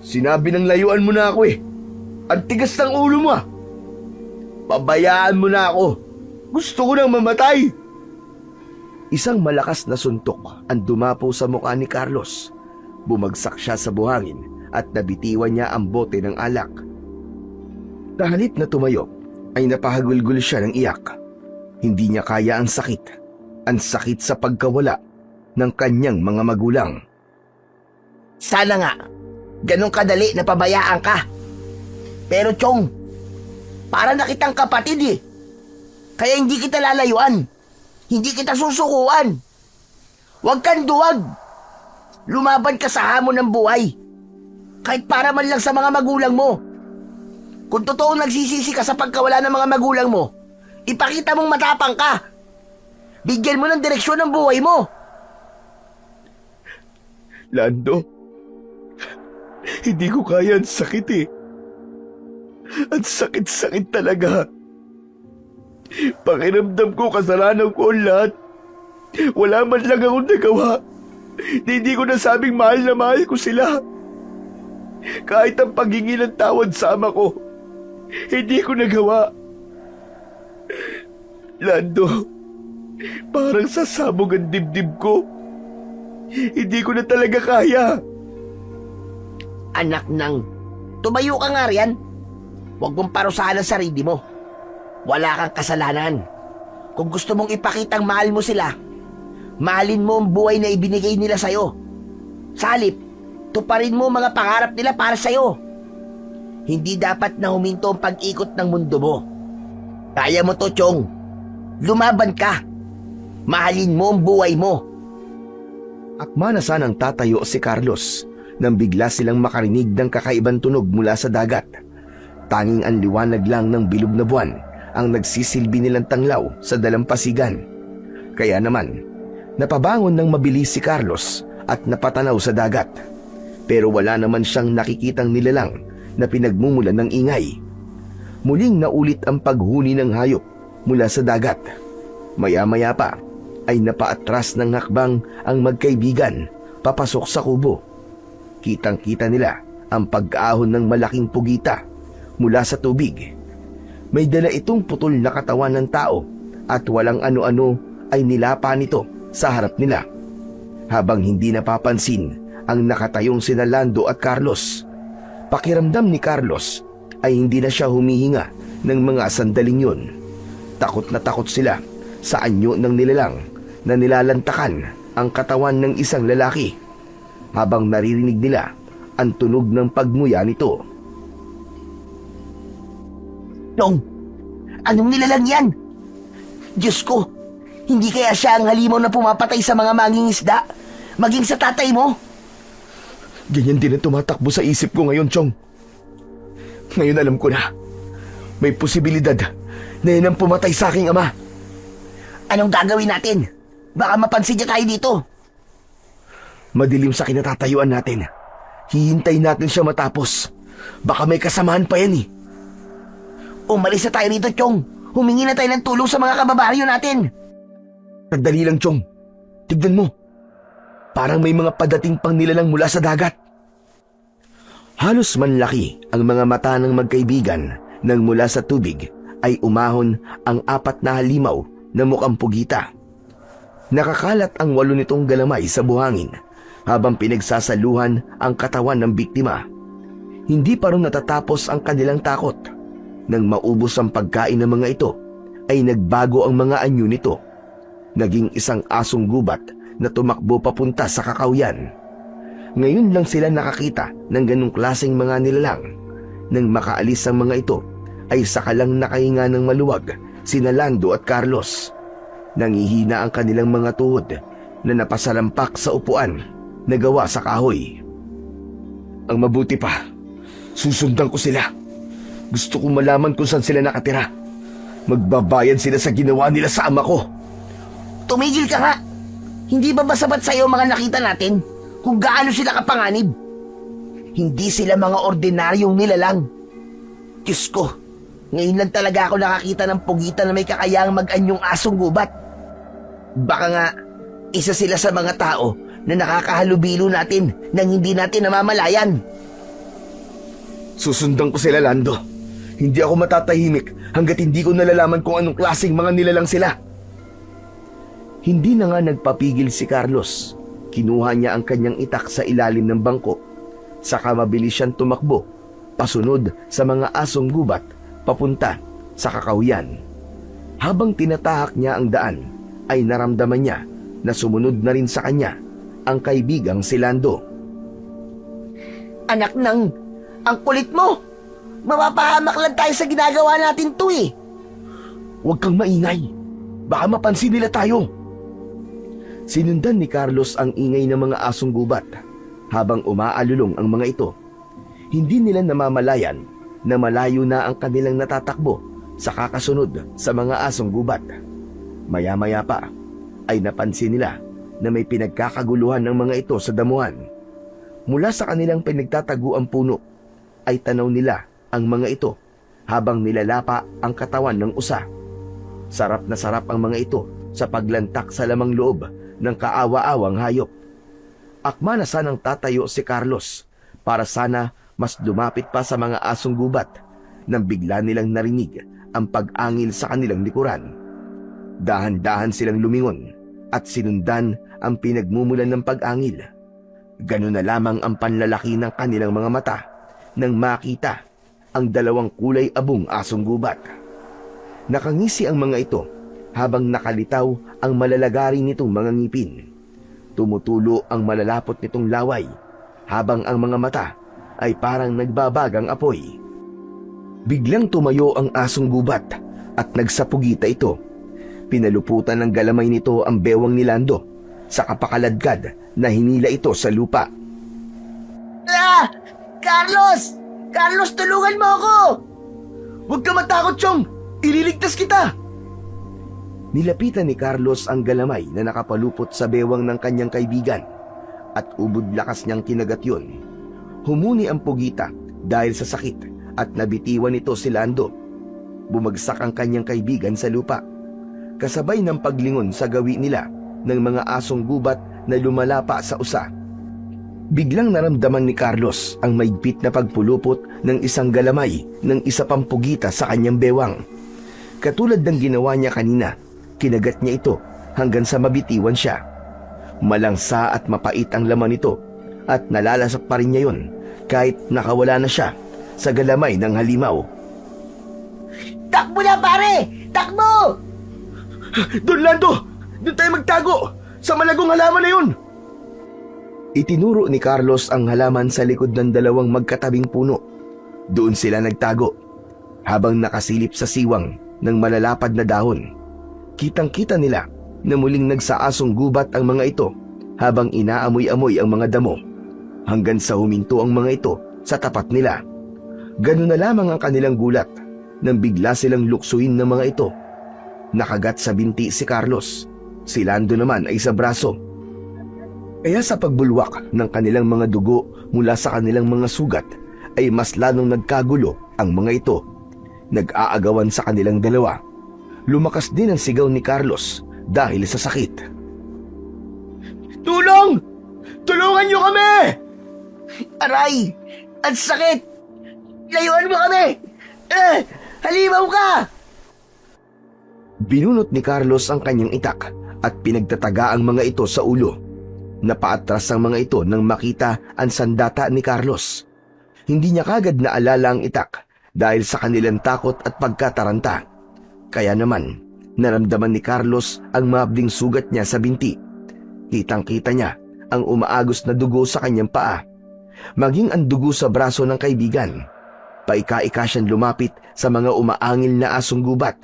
Speaker 2: Sinabi ng layuan mo na ako eh. Ang tigas ng ulo mo ah. Pabayaan mo na ako. Gusto ko nang mamatay.
Speaker 1: Isang malakas na suntok ang dumapo sa mukha ni Carlos. Bumagsak siya sa buhangin at nabitiwan niya ang bote ng alak. Nahalip na tumayo ay napahagulgul siya ng iyak. Hindi niya kaya ang sakit. Ang sakit sa pagkawala ng kanyang mga magulang.
Speaker 3: Sana nga, ganun kadali na pabayaan ka. Pero Chong, para na kitang kapatid eh. Kaya hindi kita lalayuan. Hindi kita susukuan. Huwag kang duwag. Lumaban ka sa hamon ng buhay. Kahit para man lang sa mga magulang mo. Kung totoong nagsisisi ka sa pagkawala ng mga magulang mo, ipakita mong matapang ka. Bigyan mo ng direksyon ng buhay mo.
Speaker 2: Lando, hindi ko kaya ang sakit eh. Ang sakit-sakit talaga. Pakiramdam ko kasalanan ko ang lahat. Wala man lang akong nagawa. Hindi ko nasabing mahal na mahal ko sila. Kahit ang paghingi ng tawad sa ama ko, hindi ko nagawa. Lando, parang sasabog ang dibdib ko. Hindi ko na talaga kaya.
Speaker 3: Anak nang, tumayo ka nga riyan. Huwag mong parusahan ang sarili mo. Wala kang kasalanan. Kung gusto mong ipakitang mahal mo sila, mahalin mo ang buhay na ibinigay nila sa'yo. Salip, tuparin mo mga pangarap nila para sa'yo. Hindi dapat na huminto ang pag-ikot ng mundo mo. Kaya mo to, Chong. Lumaban ka. Mahalin mo ang buhay mo.
Speaker 1: Akma na sanang tatayo si Carlos nang bigla silang makarinig ng kakaibang tunog mula sa dagat. Tanging ang liwanag lang ng bilog na buwan ang nagsisilbi nilang tanglaw sa dalampasigan. Kaya naman, napabangon ng mabilis si Carlos at napatanaw sa dagat. Pero wala naman siyang nakikitang nilalang na pinagmumulan ng ingay. Muling naulit ang paghuni ng hayop mula sa dagat. Maya-maya pa ay napaatras ng hakbang ang magkaibigan papasok sa kubo. Kitang-kita nila ang pag-ahon ng malaking pugita mula sa tubig. May dala itong putol na katawan ng tao at walang ano-ano ay nilapa nito sa harap nila. Habang hindi napapansin ang nakatayong sina Lando at Carlos, pakiramdam ni Carlos ay hindi na siya humihinga ng mga sandaling yun. Takot na takot sila sa anyo ng nilalang na nilalantakan ang katawan ng isang lalaki habang naririnig nila ang tunog ng pagmuya nito.
Speaker 3: Chong, anong nilalang yan? Diyos ko, hindi kaya siya ang halimaw na pumapatay sa mga mangingisda, maging sa tatay mo?
Speaker 1: Ganyan din ang tumatakbo sa isip ko ngayon, Chong. Ngayon alam ko na, may posibilidad na yan ang pumatay sa aking ama.
Speaker 3: Anong gagawin natin? Baka mapansin niya tayo dito.
Speaker 1: Madilim sa kinatatayuan natin. Hihintayin natin siya matapos. Baka may kasamahan pa yan eh.
Speaker 3: Umalis na tayo rito, Chong. Humingi na tayo ng tulong sa mga kababaryo natin.
Speaker 1: Sandali lang, Chong. Tignan mo. Parang may mga padating pang nilalang mula sa dagat. Halos manlaki ang mga mata ng magkaibigan nang mula sa tubig ay umahon ang 4 na halimaw na mukhang pugita. Nakakalat ang 8 nitong galamay sa buhangin habang pinagsasaluhan ang katawan ng biktima. Hindi pa rin natatapos ang kanilang takot. Nang maubos ang pagkain ng mga ito, ay nagbago ang mga anyo nito. Naging isang asong gubat na tumakbo papunta sa kakawyan. Ngayon lang sila nakakita ng ganong klaseng mga nilalang. Nang makaalis ang mga ito, ay sakalang nakahinga ng maluwag sina Lando at Carlos. Nangihina ang kanilang mga tuhod na napasalampak sa upuan na gawa sa kahoy. Ang mabuti pa, susundan ko sila. Gusto kong malaman kung saan sila nakatira. Magbabayad sila sa ginawa nila sa ama ko.
Speaker 3: Tumigil ka nga. Hindi ba sapat sa'yo mga nakita natin kung gaano sila kapanganib? Hindi sila mga ordinaryong nilalang. Diyos ko, ngayon lang talaga ako nakakita ng pugita na may kakayahang mag-anyong asong gubat. Baka nga, Isa sila sa mga tao na nakakahalubilo natin nang hindi natin namamalayan.
Speaker 1: Susundan ko sila, Lando. Hindi ako matatahimik hanggat hindi ko nalalaman kung anong klaseng mga nilalang sila. Hindi na nga nagpapigil si Carlos. Kinuha niya ang kanyang itak sa ilalim ng bangko. Saka mabilis siyang tumakbo, pasunod sa mga asong gubat, papunta sa kakahuyan. Habang tinatahak niya ang daan, ay naramdaman niya na sumunod na rin sa kanya ang kaibigang si Lando.
Speaker 3: Anak ng, ang kulit mo! Mapapahamak lang tayo sa ginagawa natin to eh.
Speaker 1: Huwag kang maingay. Baka mapansin nila tayo. Sinundan ni Carlos ang ingay ng mga asong gubat habang umaalulong ang mga ito. Hindi nila namamalayan na malayo na ang kanilang natatakbo sa kakasunod sa mga asong gubat. Maya-maya pa ay napansin nila na may pinagkakaguluhan ng mga ito sa damuhan. Mula sa kanilang pinagtataguang puno ay tanaw nila ang mga ito habang nilalapa ang katawan ng usa. Sarap na sarap ang mga ito sa paglantak sa lamang loob ng kaawa-awang hayop. Akma na sanang tatayo si Carlos para sana mas lumapit pa sa mga asong gubat nang bigla nilang narinig ang pag-angil sa kanilang likuran. Dahan-dahan silang lumingon at sinundan ang pinagmumulan ng pag-angil. Ganun na lamang ang panlalaki ng kanilang mga mata nang makita ang dalawang kulay abong asong gubat. Nakangisi ang mga ito habang nakalitaw ang malalagari nitong mga ngipin. Tumutulo ang malalapot nitong laway habang ang mga mata ay parang nagbabagang apoy. Biglang tumayo ang asong gubat at nagsapugita ito. Pinaluputan ng galamay nito ang bewang ni Lando sa kapakaladkad na hinila ito sa lupa.
Speaker 3: Ah! Carlos! Carlos, tulungan mo ako!
Speaker 1: Huwag ka matakot, Chong! Ililigtas kita! Nilapitan ni Carlos ang galamay na nakapalupot sa bewang ng kanyang kaibigan at ubod lakas niyang kinagat yun. Humuni ang pugita dahil sa sakit at nabitiwan nito si Lando. Bumagsak ang kanyang kaibigan sa lupa. Kasabay ng paglingon sa gawi nila ng mga asong gubat na lumalapa sa usa. Biglang naramdaman ni Carlos ang maigpit na pagpulupot ng isang galamay ng isa pang pugita sa kanyang bewang. Katulad ng ginawa niya kanina, kinagat niya ito hanggang sa mabitiwan siya. Malangsa at mapait ang laman nito at nalalasak pa rin niya yun kahit nakawala na siya sa galamay ng halimaw.
Speaker 3: Takbo na pare! Takbo!
Speaker 1: Doon, Lando! Doon tayo magtago! Sa malagong halaman na yun! Itinuro ni Carlos ang halaman sa likod ng dalawang magkatabing puno. Doon sila nagtago habang nakasilip sa siwang ng malalapad na dahon. Kitang-kita nila na muling nagsaasong gubat ang mga ito habang inaamoy-amoy ang mga damo hanggang sa huminto ang mga ito sa tapat nila. Ganun na lamang ang kanilang gulat nang bigla silang luksuin ng mga ito. Nakagat sa binti si Carlos. Si Lando naman ay sa braso. Kaya sa pagbulwak ng kanilang mga dugo mula sa kanilang mga sugat ay mas lalong nagkagulo ang mga ito. Nag-aagawan sa kanilang dalawa. Lumakas din ang sigaw ni Carlos dahil sa sakit.
Speaker 2: Tulong! Tulungan niyo kami!
Speaker 3: Aray! Ang sakit! Layuan mo kami! Halimaw ka!
Speaker 1: Binunot ni Carlos ang kanyang itak at pinagtataga ang mga ito sa ulo. Napaatras ang mga ito nang makita ang sandata ni Carlos. Hindi niya kagad naalala ang itak dahil sa kanilang takot at pagkataranta. Kaya naman, naramdaman ni Carlos ang mabding sugat niya sa binti. Kitang-kita niya ang umaagos na dugo sa kanyang paa, maging ang dugo sa braso ng kaibigan. Paika-ika siyang lumapit sa mga umaangil na asong gubat.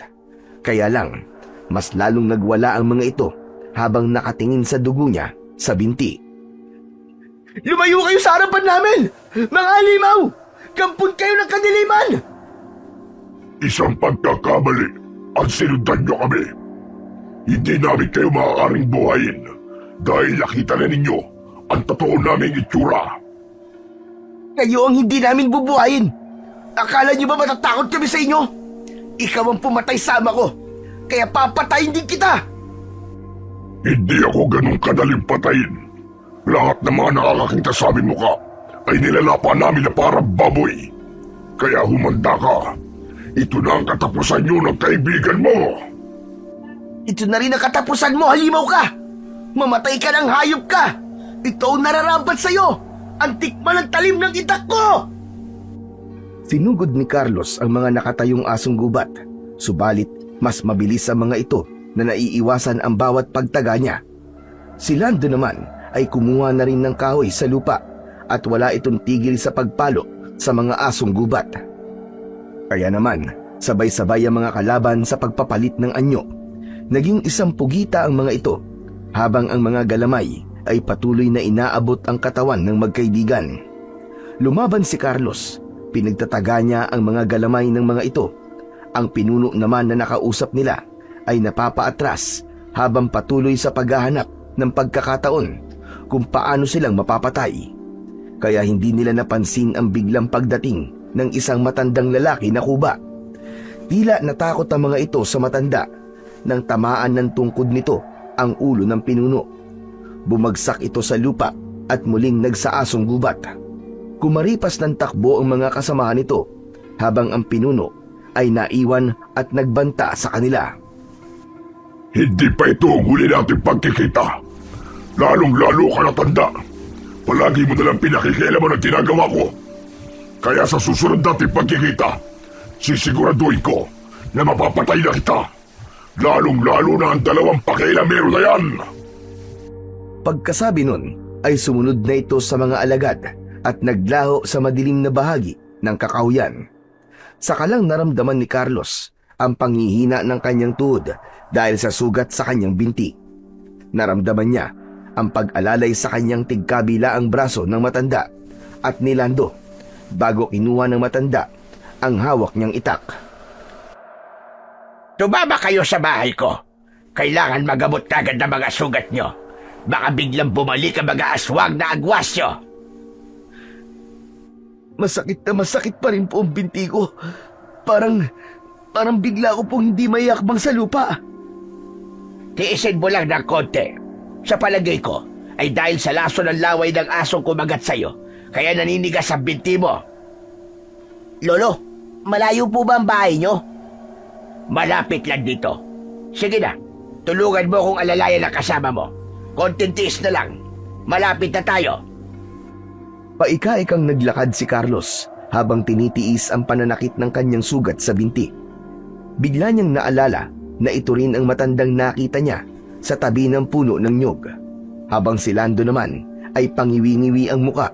Speaker 1: Kaya lang, mas lalong nagwala ang mga ito habang nakatingin sa dugo niya sa binti.
Speaker 2: Lumayo kayo sa harapan namin! Mga halimaw! Kampun kayo ng kadiliman!
Speaker 4: Isang pagkakamali at sinundan nyo kami. Hindi namin kayo maaaring buhayin dahil nakita na ninyo ang totoo naming itsura.
Speaker 1: Kayo ang hindi namin bubuhayin. Akala niyo ba matatakot kami sa inyo? Ikaw ang pumatay sa ama ko, kaya papatayin din kita!
Speaker 4: Hindi ako ganun kadaling patayin. Lahat ng mga nakakakita sa aming muka ay nilalapan namin na parang baboy. Kaya humanda ka. Ito na ang katapusan nyo ng kaibigan mo.
Speaker 3: Ito na rin ang katapusan mo, halimaw ka! Mamatay ka ng hayop ka! Ito ang nararapat sa'yo! Ang tikman ng talim ng itak ko!
Speaker 1: Sinugod ni Carlos ang mga nakatayong asong gubat, subalit mas mabilis ang mga ito na naiiwasan ang bawat pagtaga niya. Si Lando naman ay kumuha na rin ng kahoy sa lupa at wala itong tigil sa pagpalo sa mga asong gubat. Kaya naman, sabay-sabay ang mga kalaban sa pagpapalit ng anyo. Naging isang pugita ang mga ito, habang ang mga galamay ay patuloy na inaabot ang katawan ng magkaibigan. Lumaban si Carlos, pinagtataga niya ang mga galamay ng mga ito. Ang pinuno naman na nakausap nila ay napapaatras habang patuloy sa paghahanap ng pagkakataon kung paano silang mapapatay. Kaya hindi nila napansin ang biglang pagdating ng isang matandang lalaki na kuba. Tila natakot ang mga ito sa matanda nang tamaan ng tungkod nito ang ulo ng pinuno. Bumagsak ito sa lupa at muling nagsaasong gubat. Kumaripas ng takbo ang mga kasamahan nito habang ang pinuno ay naiwan at nagbanta sa kanila.
Speaker 4: Hindi pa ito ang huli nating pagkikita. Lalong-lalo ka na tanda. Palagi mo nalang pinakikialaman ang ginagawa ko. Kaya sa susunod nating pagkikita, sisiguraduhin ko na mapapatay na kita. Lalong-lalo na ang dalawang pakialamero na yan.
Speaker 1: Pagkasabi nun ay sumunod na ito sa mga alagad at naglaho sa madilim na bahagi ng kakahuyan. Saka lang naramdaman ni Carlos ang panghihina ng kanyang tuhod dahil sa sugat sa kanyang binti. Naramdaman niya ang pag-alalay sa kanyang tigkabilaang braso ng matanda at ni Lando bago kinuha ng matanda ang hawak niyang itak.
Speaker 3: Tumama kayo sa bahay ko. Kailangan magamot kagad ang mga sugat nyo. Baka biglang bumalik ang mga aswang na agwasyo.
Speaker 1: Masakit na masakit pa rin po ang binti ko. Parang bigla ko pong hindi mayakbang sa lupa.
Speaker 3: Tiisin mo lang ng konti. Sa palagay ko, ay dahil sa laso ng laway ng asong kumagat sa'yo, kaya naninigas ang binti mo. Lolo, malayo po ba ang bahay nyo? Malapit lang dito. Sige na, tulungan mo kung alalayan ang kasama mo. Konting tiis na lang. Malapit na tayo.
Speaker 1: Paika-ikang naglakad si Carlos habang tinitiis ang pananakit ng kanyang sugat sa binti. Bigla niyang naalala na ito rin ang matandang nakita niya sa tabi ng puno ng nyog. Habang si Lando naman ay pangiwi-ngiwi ang muka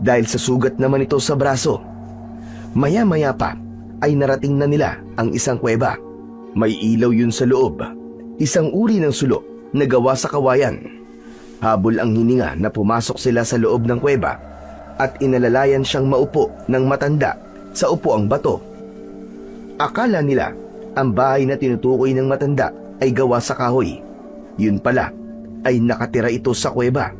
Speaker 1: dahil sa sugat naman ito sa braso. Maya-maya pa ay narating na nila ang isang kuweba. May ilaw yun sa loob. Isang uri ng sulo na gawa sa kawayan. Habol ang hininga na pumasok sila sa loob ng kuweba at inalalayan siyang maupo ng matanda sa upuang bato. Akala nila ang bahay na tinutukoy ng matanda ay gawa sa kahoy. Yun pala ay nakatira ito sa kuweba.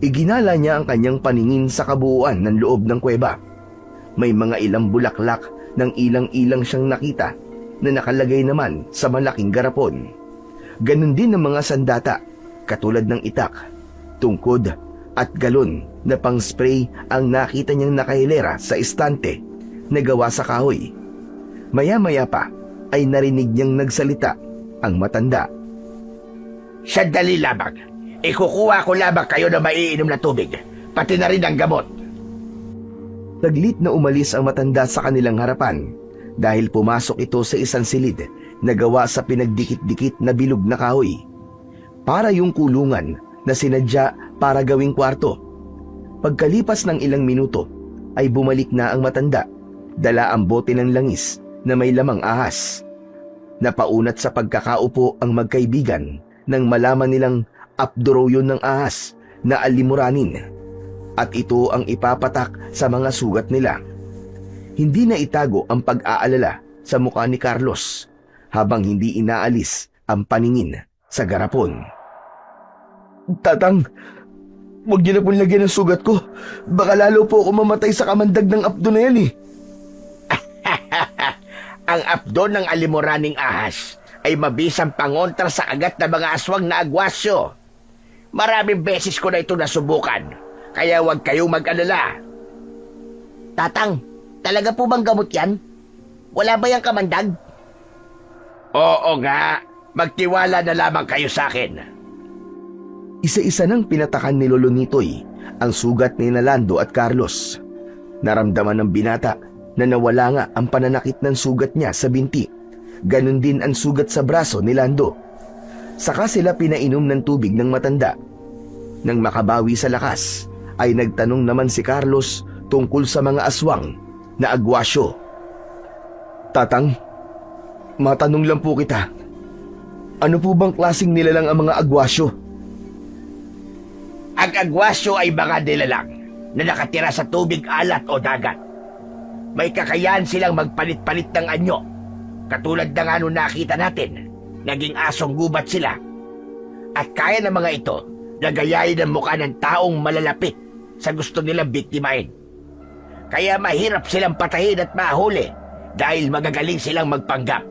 Speaker 1: Iginala niya ang kanyang paningin sa kabuuan ng loob ng kuweba. May mga ilang bulaklak ng ilang-ilang siyang nakita na nakalagay naman sa malaking garapon. Ganon din ang mga sandata, katulad ng itak, tungkod at galon na pang-spray ang nakita niyang nakahilera sa istante na gawa sa kahoy. Maya-maya pa ay narinig niyang nagsalita ang matanda.
Speaker 3: Sandali lamang. Ikukuha ko lamang kayo na maiinom na tubig, pati na rin ang gamot.
Speaker 1: Taglit na umalis ang matanda sa kanilang harapan dahil pumasok ito sa isang silid na gawa sa pinagdikit-dikit na bilog na kahoy. Para yung kulungan na sinadya para gawing kwarto. Pagkalipas ng ilang minuto ay bumalik na ang matanda, dala ang bote ng langis na may lamang ahas. Napaunat sa pagkakaupo ang magkaibigan nang malaman nilang apdo yun ng ahas na alimuranin. At ito ang ipapatak sa mga sugat nila. Hindi na itago ang pag-aalala sa mukha ni Carlos habang hindi inaalis ang paningin sa garapon. Tatang, huwag niyo na pong lagyan ng sugat ko. Baka lalo po ako mamatay sa kamandag ng apdo na yan eh.
Speaker 3: Ang apdo ng alimuraning ahas ay mabisang pangontra sa agat ng mga aswang na agwasyo. Maraming beses ko na ito nasubukan, kaya huwag kayong mag-alala. Tatang, talaga po bang gamot yan? Wala ba yung kamandag? Oo nga, magtiwala na lamang kayo sa akin.
Speaker 1: Isa-isa nang pinatakan ni Lolo Nitoy ang sugat ni Nalando at Carlos. Naramdaman ng binata na nawala nga ang pananakit ng sugat niya sa binti. Ganon din ang sugat sa braso ni Lando. Saka sila pinainom ng tubig ng matanda. Nang makabawi sa lakas, ay nagtanong naman si Carlos tungkol sa mga aswang na agwasyo. Tatang, matanong lang po kita. Ano po bang klaseng nilalang ang mga agwasyo?
Speaker 3: Ang agwasyo ay mga nilalang na nakatira sa tubig, alat o dagat. May kakayahan silang magpalit-palit ng anyo. Katulad ng ano nakita natin, naging asong gubat sila. At kaya ng mga ito na gayahin ang mukha ng taong malalapit sa gusto nilang biktimahin. Kaya mahirap silang patayin at mahuli dahil magagaling silang magpanggap.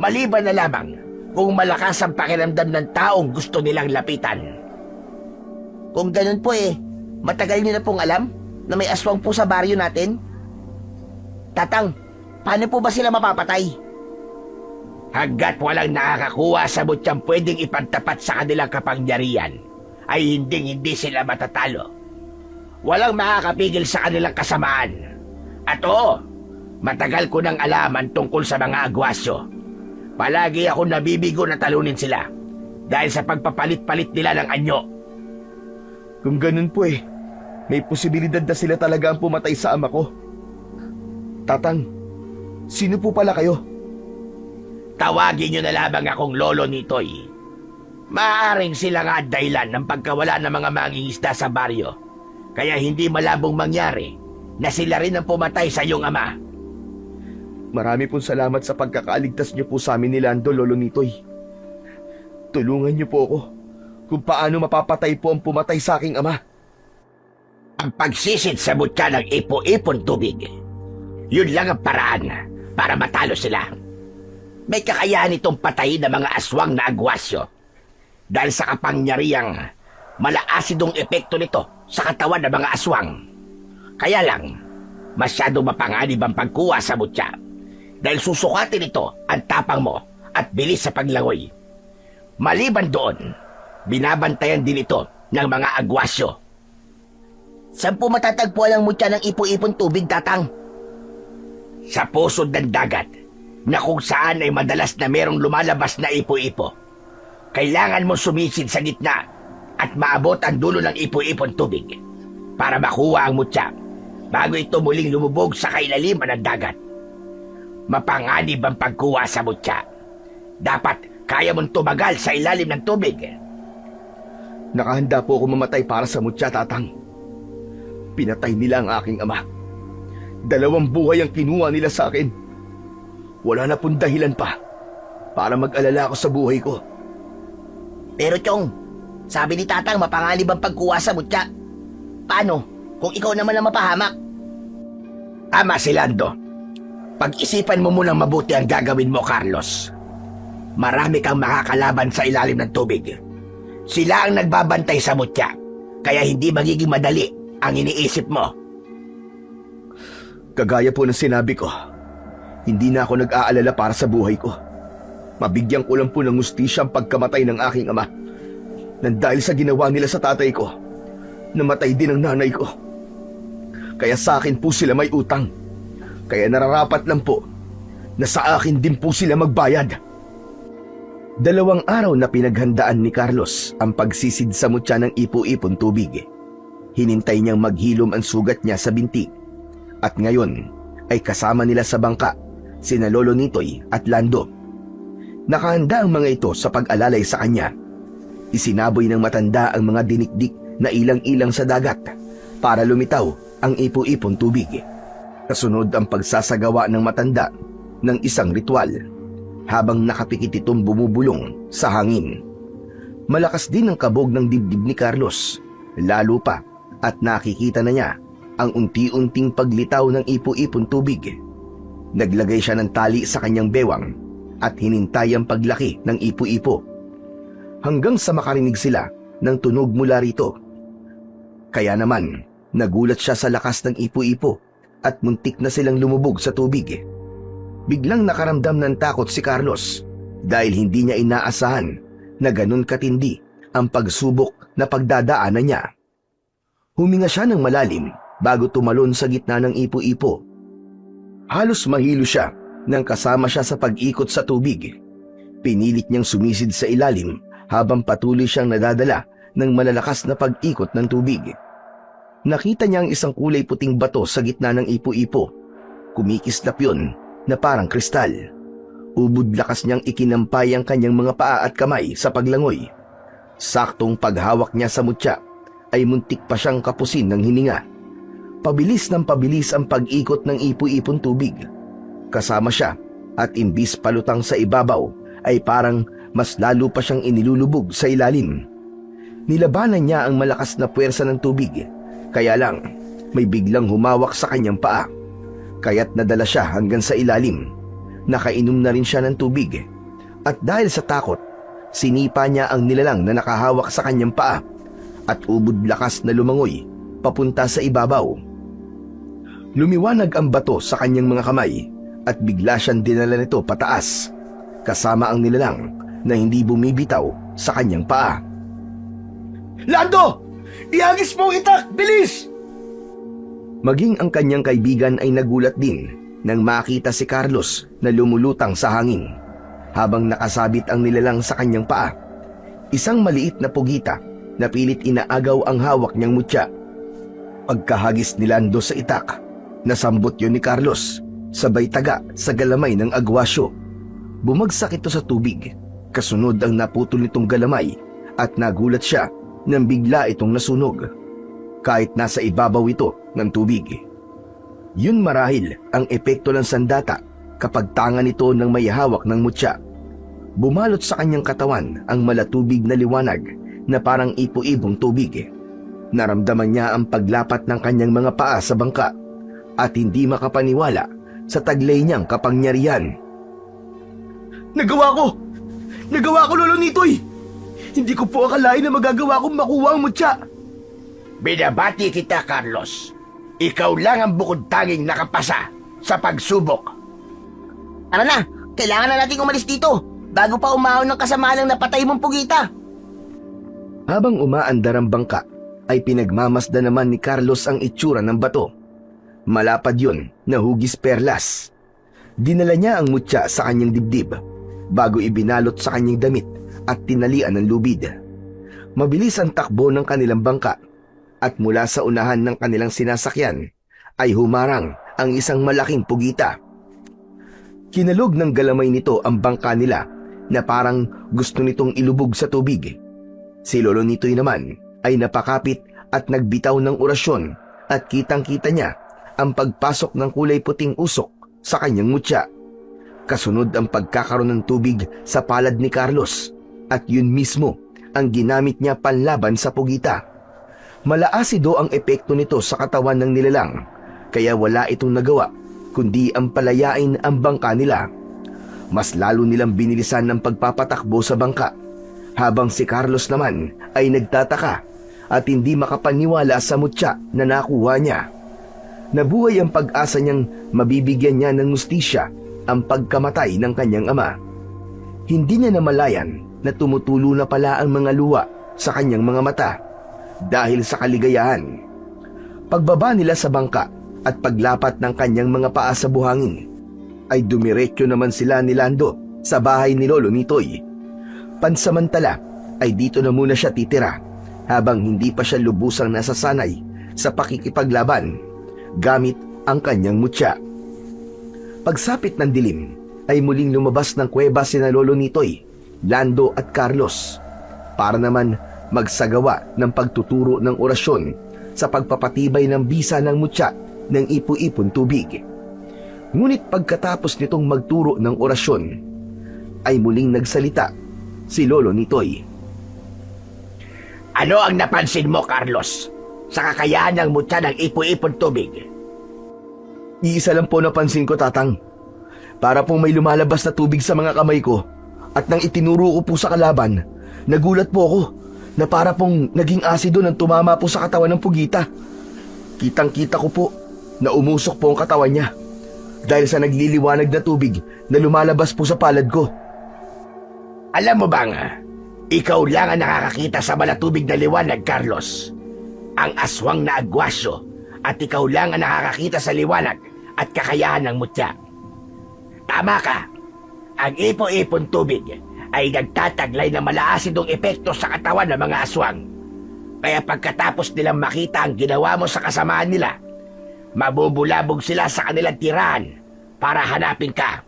Speaker 3: Maliban na lamang kung malakas ang pakiramdam ng taong gusto nilang lapitan. Kung ganun po matagal niyo na pong alam na may aswang po sa baryo natin? Tatang, paano po ba sila mapapatay? Hanggat walang nakakakuha sa mutyang pwedeng ipantapat sa kanilang kapangyarihan, ay hindi sila matatalo. Walang makakapigil sa kanilang kasamaan. At oo, matagal ko nang alaman tungkol sa mga agwasyo. Palagi ako nabibigo na talunin sila dahil sa pagpapalit-palit nila ng anyo.
Speaker 1: Kung ganun po may posibilidad na sila talaga ang pumatay sa ama ko. Tatang, sino po pala kayo?
Speaker 3: Tawagin niyo na lamang akong Lolo Nitoy. Maaaring sila nga dahilan ng pagkawala ng mga mangingisda sa baryo. Kaya hindi malabong mangyari na sila rin ang pumatay sa iyong ama.
Speaker 1: Marami pong salamat sa pagkakaaligtas niyo po sa amin ni Lando, Lolo Nitoy. Tulungan niyo po ako kung paano mapapatay po ang pumatay sa aking ama.
Speaker 3: Ang pagsisid sa mutya ng ipo-ipon tubig. Yun lang ang paraan para matalo sila. May kakayahan itong patayin ng mga aswang na agwasyo dahil sa kapangyarihang malaasidong epekto nito sa katawan ng mga aswang. Kaya lang, masyado mapanganib ang pagkuha sa mutya dahil susukatin ito ang tapang mo at bilis sa paglangoy. Maliban doon, binabantayan din ito ng mga agwasyo. Saan po matatagpuan ang mutya ng ipo-ipon tubig, Tatang? Sa pusod ng dagat, na kung saan ay madalas na merong lumalabas na ipo-ipo. Kailangan mo sumisid sa gitna at maabot ang dulo ng ipo-ipon tubig para makuha ang mutya bago ito muling lumubog sa kailaliman ng dagat. Mapanganib ang pagkuha sa mutya. Dapat kaya mong tumagal sa ilalim ng tubig.
Speaker 1: Nakahanda po ako mamatay para sa mutya, Tatang. Pinatay nila ang aking ama. 2 buhay ang kinuha nila sa akin. Wala na pong dahilan pa para mag-alala ako sa buhay ko.
Speaker 3: Pero Chong, sabi ni Tatang mapanganib ang pagkuha sa mutya. Paano kung ikaw naman ang mapahamak? Tama si Lando. Pag-isipan mo munang mabuti ang gagawin mo, Carlos. Marami kang makakalaban sa ilalim ng tubig. Sila ang nagbabantay sa mutya, kaya hindi magiging madali ang iniisip mo.
Speaker 1: Kagaya po ng sinabi ko, hindi na ako nag-aalala para sa buhay ko. Mabigyan ko lang po ng hustisya ang pagkamatay ng aking ama. Nang dahil sa ginawa nila sa tatay ko, namatay din ang nanay ko. Kaya sa akin po sila may utang. Kaya nararapat lang po na sa akin din po sila magbayad. 2 araw na pinaghandaan ni Carlos ang pagsisid sa mutya ng ipo-ipon tubig. Hinintay niyang maghilom ang sugat niya sa binti. At ngayon ay kasama nila sa bangka sina Lolo Nitoy at Lando. Nakahanda ang mga ito sa pag-alalay sa kanya. Isinaboy ng matanda ang mga dinikdik na ilang-ilang sa dagat para lumitaw ang ipo-ipon tubig. Kasunod ang pagsasagawa ng matanda ng isang ritual habang nakapikit itong bumubulong sa hangin. Malakas din ang kabog ng dibdib ni Carlos, lalo pa at nakikita na niya ang unti-unting paglitaw ng ipo-ipon tubig. Naglagay siya ng tali sa kanyang bewang at hinintay ang paglaki ng ipo-ipo. Hanggang sa makarinig sila ng tunog mula rito. Kaya naman, nagulat siya sa lakas ng ipo-ipo at muntik na silang lumubog sa tubig. Biglang nakaramdam ng takot si Carlos dahil hindi niya inaasahan na ganun katindi ang pagsubok na pagdadaanan niya. Huminga siya ng malalim bago tumalon sa gitna ng ipo-ipo. Halos mahilo siya nang kasama siya sa pag-ikot sa tubig. Pinilit niyang sumisid sa ilalim habang patuloy siyang nadadala ng malalakas na pag-ikot ng tubig. Nakita niya ang isang kulay puting bato sa gitna ng ipo-ipo. Kumikislap yun na parang kristal. Ubod lakas niyang ikinampay ang kanyang mga paa at kamay sa paglangoy. Saktong paghawak niya sa mutya ay muntik pa siyang kapusin ng hininga. Pabilis ng pabilis ang pag-ikot ng ipo-ipon tubig. Kasama siya at imbis palutang sa ibabaw ay parang mas lalo pa siyang inilulubog sa ilalim. Nilabanan niya ang malakas na puwersa ng tubig, kaya lang may biglang humawak sa kanyang paa. Kaya't nadala siya hanggang sa ilalim. Nakainom na rin siya ng tubig. At dahil sa takot, sinipa niya ang nilalang na nakahawak sa kanyang paa at ubod lakas na lumangoy papunta sa ibabaw. Lumiwanag ang bato sa kanyang mga kamay at bigla siyang dinala nito pataas, kasama ang nilalang na hindi bumibitaw sa kanyang paa.
Speaker 2: Lando! Ihagis mo ang itak! Bilis!
Speaker 1: Maging ang kanyang kaibigan ay nagulat din nang makita si Carlos na lumulutang sa hangin habang nakasabit ang nilalang sa kanyang paa. Isang maliit na pugita na pilit inaagaw ang hawak niyang mutya. Pagkahagis ni Lando sa itak, nasambot yun ni Carlos, sabay taga sa galamay ng agwasyo. Bumagsak ito sa tubig, kasunod ang naputol nitong galamay at nagulat siya nang bigla itong nasunog. Kahit nasa ibabaw ito ng tubig. Yun marahil ang epekto ng sandata kapag tanga nito ng may hawak ng mutya. Bumalot sa kanyang katawan ang malatubig na liwanag na parang ipo-ibong tubig. Naramdaman niya ang paglapat ng kanyang mga paa sa bangka at hindi makapaniwala sa taglay niyang kapangyarihan.
Speaker 2: Nagawa ko! Nagawa ko, Lolo Nitoy! Hindi ko po akalain na magagawa kong makuha ang mutya.
Speaker 3: Binabati kita, Carlos. Ikaw lang ang bukod tanging nakapasa sa pagsubok. Tara na, kailangan na natin umalis dito bago pa umahon ng kasamaang napatay mong pugita.
Speaker 1: Habang umaandar ang bangka, ay pinagmamasda naman ni Carlos ang itsura ng bato. Malapad yun na hugis perlas. Dinala niya ang mutya sa kanyang dibdib bago ibinalot sa kanyang damit at tinalian ng lubid. Mabilis ang takbo ng kanilang bangka at mula sa unahan ng kanilang sinasakyan ay humarang ang isang malaking pugita. Kinalog ng galamay nito ang bangka nila na parang gusto nitong ilubog sa tubig. Si Lolo Nitoy naman ay napakapit at nagbitaw ng orasyon at kitang-kita niya ang pagpasok ng kulay puting usok sa kanyang mutya. Kasunod ang pagkakaroon ng tubig sa palad ni Carlos at yun mismo ang ginamit niya panlaban sa pugita. Malaasido ang epekto nito sa katawan ng nilalang, kaya wala itong nagawa kundi ang palayain ang bangka nila. Mas lalo nilang binilisan ng pagpapatakbo sa bangka, habang si Carlos naman ay nagtataka at hindi makapaniwala sa mutya na nakuha niya. Nabuhay ang pag-asa niyang mabibigyan niya ng hustisya ang pagkamatay ng kanyang ama. Hindi niya namalayan na tumutulo na pala ang mga luha sa kanyang mga mata dahil sa kaligayahan. Pagbaba nila sa bangka at paglapat ng kanyang mga paa sa buhangin, ay dumiretso naman sila ni Lando sa bahay ni Lolo Nitoy. Pansamantala ay dito na muna siya titira habang hindi pa siya lubusang nasasanay sa pakikipaglaban gamit ang kanyang mutya. Pagsapit ng dilim ay muling lumabas ng kuweba sina Lolo Nitoy, Lando at Carlos para naman magsagawa ng pagtuturo ng orasyon sa pagpapatibay ng bisa ng mutya ng ipo-ipon tubig. Ngunit pagkatapos nitong magturo ng orasyon, ay muling nagsalita si Lolo Nitoy.
Speaker 3: Ano ang napansin mo, Carlos, sa kakayahan ng mutya ng ipo-ipon tubig?
Speaker 1: Iisa lang po napansin ko, Tatang. Para pong may lumalabas na tubig sa mga kamay ko at nang itinuro ko po sa kalaban, nagulat po ako na para pong naging asido nang tumama po sa katawan ng pugita. Kitang-kita ko po na umusok po ang katawan niya dahil sa nagliliwanag na tubig na lumalabas po sa palad ko.
Speaker 2: Alam mo bang, ikaw lang ang nakakakita sa malatubig na liwanag, Carlos. Ang aswang na agwasyo at ikaw lang ang nakakakita sa liwanag at kakayahan ng mutya. Tama ka. Ang ipo-ipon tubig ay nagtataglay ng malaasidong epekto sa katawan ng mga aswang. Kaya pagkatapos nilang makita ang ginawa mo sa kasamaan nila, mabubulabog sila sa kanilang tirahan para hanapin ka.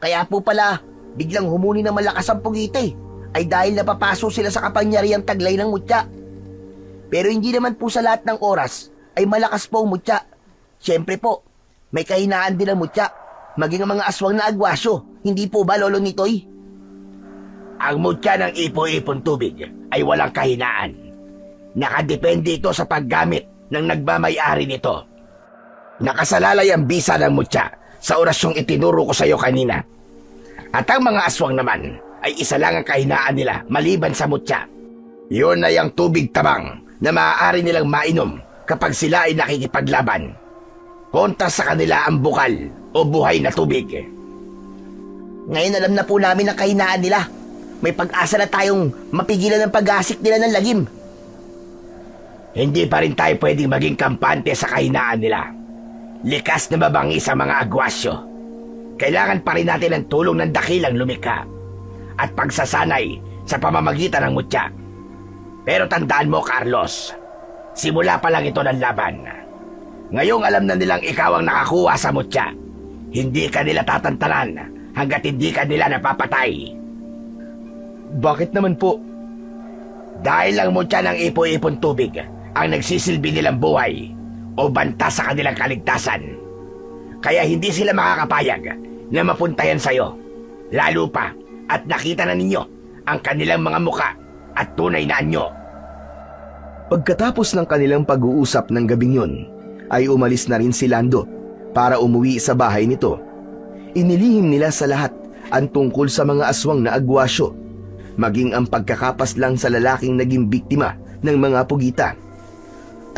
Speaker 3: Kaya po pala, biglang humuni ng malakas ang pugita ay dahil napapaso sila sa kapangyarihang taglay ng mutya. Pero hindi naman po sa lahat ng oras ay malakas po ang mutya. Siyempre po, may kahinaan din ang mutya, maging ang mga aswang na agwasyo. Hindi po ba, Lolo Nitoy?
Speaker 2: Ang mutya ng ipo-ipon tubig ay walang kahinaan. Nakadepende ito sa paggamit ng nagmamay-ari nito. Nakasalalay ang bisa ng mutya sa orasyong itinuro ko sa iyo kanina. At ang mga aswang naman ay isa lang ang kahinaan nila maliban sa mutya. Yun ay ang tubig tabang na maaari nilang mainom kapag sila ay nakikipaglaban. Kontra sa kanila ang bukal o buhay na tubig.
Speaker 3: Ngayon alam na po namin ang kahinaan nila. May pag-asa na tayong mapigilan ng pag-asik nila ng lagim.
Speaker 2: Hindi pa rin tayo pwedeng maging kampante sa kahinaan nila. Likas na mabangi sa mga agwasyo. Kailangan pa rin natin ang tulong ng dakilang lumikha at pagsasanay sa pamamagitan ng mutya. Pero tandaan mo, Carlos, simula pa lang ito ng laban. Ngayong alam na nilang ikaw ang nakakuha sa mutya, hindi ka nila tatantanan hanggat hindi ka nila napapatay.
Speaker 1: Bakit naman po?
Speaker 2: Dahil ang mutya ng ipo-ipon tubig ang nagsisilbi nilang buhay o banta sa kanilang kaligtasan. Kaya hindi sila makakapayag na mapuntayan sa'yo. Lalo pa at nakita na ninyo ang kanilang mga muka at tunay na anyo.
Speaker 1: Pagkatapos ng kanilang pag-uusap ng gabing yun, ay umalis na rin si Lando para umuwi sa bahay nito. Inilihim nila sa lahat ang tungkol sa mga aswang na agwasyo, maging ang pagkakapas lang sa lalaking naging biktima ng mga pugita.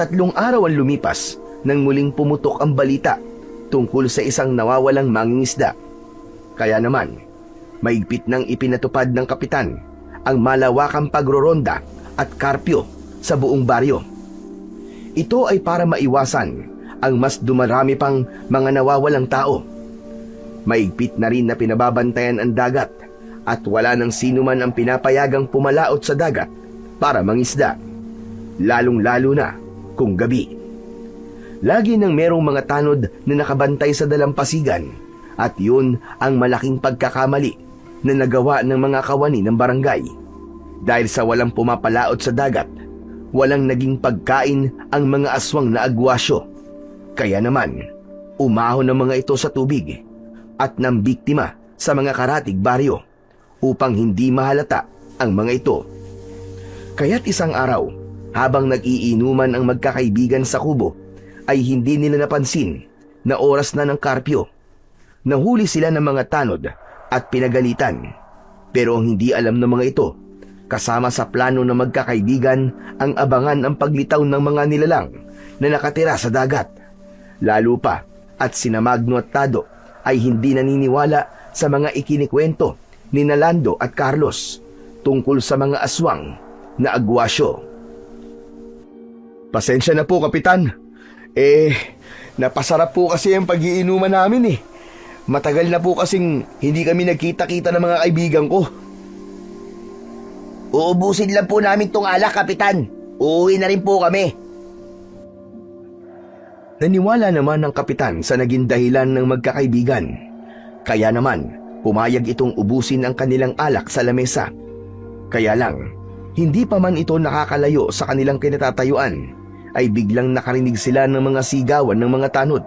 Speaker 1: 3 araw ang lumipas nang muling pumutok ang balita tungkol sa isang nawawalang mangingisda. Kaya naman, maigpit nang ipinatupad ng kapitan ang malawakang pagroronda at karpyo sa buong baryo. Ito ay para maiwasan ang mas dumarami pang mga nawawalang tao. Maigpit na rin na pinababantayan ang dagat at wala nang sino man ang pinapayagang pumalaot sa dagat para mangisda, lalong-lalo na kung gabi. Lagi nang merong mga tanod na nakabantay sa dalampasigan at yun ang malaking pagkakamali na nagawa ng mga kawani ng barangay. Dahil sa walang pumapalaot sa dagat, walang naging pagkain ang mga aswang na agwasyo. Kaya naman, umahon ang mga ito sa tubig at nambiktima sa mga karatig baryo upang hindi mahalata ang mga ito. Kaya't isang araw, habang nag-iinuman ang magkakaibigan sa kubo, ay hindi nila napansin na oras na ng karpyo. Nahuli sila ng mga tanod at pinagalitan. Pero ang hindi alam ng mga ito, kasama sa plano ng magkakaibigan ang abangan ang paglitaw ng mga nilalang na nakatira sa dagat. Lalo pa at sina Magno at Tado ay hindi naniniwala sa mga ikinikwento ni Nalando at Carlos tungkol sa mga aswang na agwasyo.
Speaker 2: Pasensya na po, Kapitan. Napasarap po kasi ang pag-iinuman namin . Matagal na po kasing hindi kami nagkita-kita ng mga kaibigan ko.
Speaker 3: Uubusin lang po namin tong alak, Kapitan. Uuwi na rin po kami.
Speaker 1: Naniwala naman ang kapitan sa naging dahilan ng magkakaibigan. Kaya naman, pumayag itong ubusin ang kanilang alak sa lamesa. Kaya lang, hindi pa man ito nakakalayo sa kanilang kinatatayuan, ay biglang nakarinig sila ng mga sigawan ng mga tanod.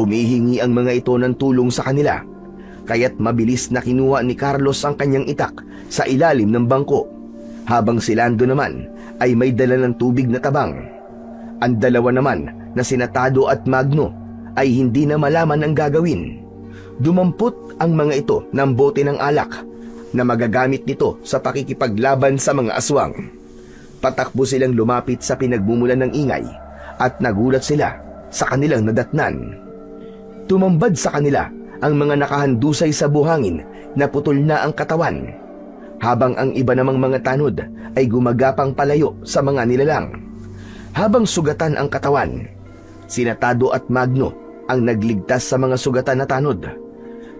Speaker 1: Humihingi ang mga ito ng tulong sa kanila, kaya't mabilis na kinuha ni Carlos ang kanyang itak sa ilalim ng bangko, habang si Lando naman ay may dala ng tubig na tabang. Ang dalawa naman na sina Tado at Magno ay hindi na malaman ang gagawin, Dumampot ang mga ito ng bote ng alak na magagamit nito sa pakikipaglaban sa mga aswang. Patakbo silang lumapit sa pinagmumulan ng ingay at nagulat sila sa kanilang nadatnan. Tumambad sa kanila ang mga nakahandusay sa buhangin na putol na ang katawan, habang ang iba namang mga tanod ay gumagapang palayo sa mga nilalang. Habang sugatan ang katawan, sina Tado at Magno ang nagligtas sa mga sugatan na tanod,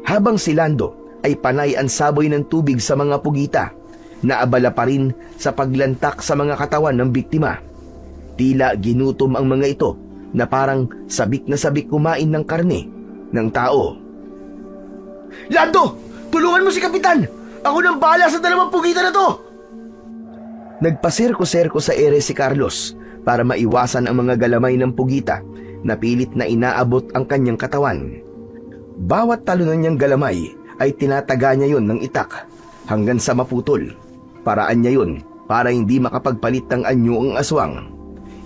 Speaker 1: habang si Lando ay panay ang saboy ng tubig sa mga pugita na abala pa rin sa paglantak sa mga katawan ng biktima. Tila ginutom ang mga ito na parang sabik na sabik kumain ng karne ng tao.
Speaker 2: Lando! Tulungan mo si Kapitan! Ako nang bahala sa dalawang pugita na to!
Speaker 1: Nagpaserko-serko sa ere si Carlos para maiwasan ang mga galamay ng pugita na pilit na inaabot ang kanyang katawan. Bawat talunan niyang galamay ay tinataga niya yon ng itak hanggang sa maputol. Paraan niya yon para hindi makapagpalit ng anyo ang aswang.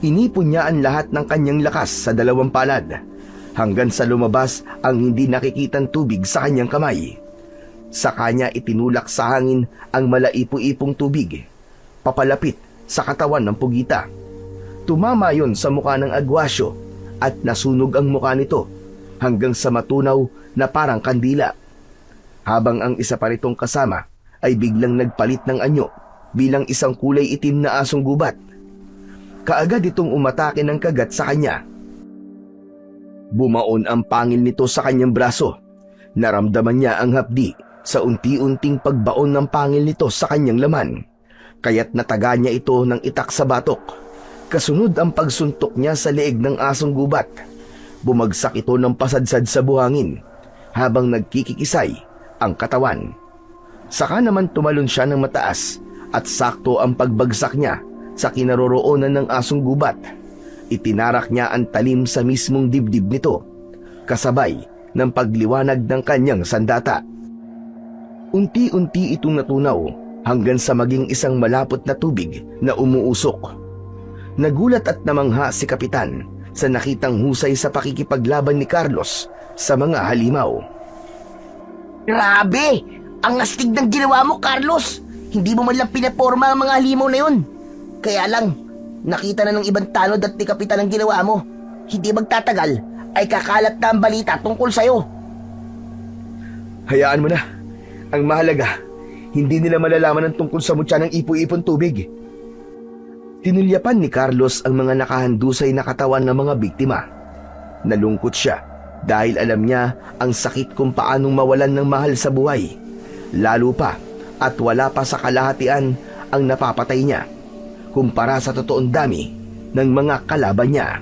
Speaker 1: Inipon niya ang lahat ng kanyang lakas sa dalawang palad hanggang sa lumabas ang hindi nakikitang tubig sa kanyang kamay. Sa kanya itinulak sa hangin ang malaipo-ipong tubig, papalapit sa katawan ng pugita. Tumama yon sa mukha ng agwasyo at nasunog ang mukha nito hanggang sa matunaw na parang kandila. Habang ang isa pa ritong kasama ay biglang nagpalit ng anyo bilang isang kulay itim na asong gubat. Kaagad itong umatake ng kagat sa kanya. Bumaon ang pangil nito sa kanyang braso. Naramdaman niya ang hapdi sa unti-unting pagbaon ng pangil nito sa kanyang laman, kaya't nataga niya ito ng itak sa batok. Kasunod ang pagsuntok niya sa leeg ng asong gubat. Bumagsak ito ng pasadsad sa buhangin habang nagkikikisay ang katawan. Saka naman tumalon siya ng mataas at sakto ang pagbagsak niya sa kinaroroonan ng asong gubat. Itinarak niya ang talim sa mismong dibdib nito, kasabay ng pagliwanag ng kanyang sandata. Unti-unti itong natunaw hanggang sa maging isang malapot na tubig na umuusok. Nagulat at namangha si Kapitan sa nakitang husay sa pakikipaglaban ni Carlos sa mga halimaw.
Speaker 3: Grabe! Ang astig ng ginawa mo, Carlos! Hindi mo man lang pinaporma ang mga halimaw na yun. Kaya lang, nakita na ng ibang tanod at ni Kapitan ang ginawa mo. Hindi magtatagal ay kakalat na ang balita tungkol sa'yo.
Speaker 1: Hayaan mo na. Ang mahalaga, hindi nila malalaman ang tungkol sa mutya ng ipo-ipon tubig. Tinulyapan ni Carlos ang mga nakahandusay na katawan ng mga biktima. Nalungkot siya dahil alam niya ang sakit kung paanong mawalan ng mahal sa buhay. Lalo pa at wala pa sa kalahatian ang napapatay niya kumpara sa totoong dami ng mga kalaban niya.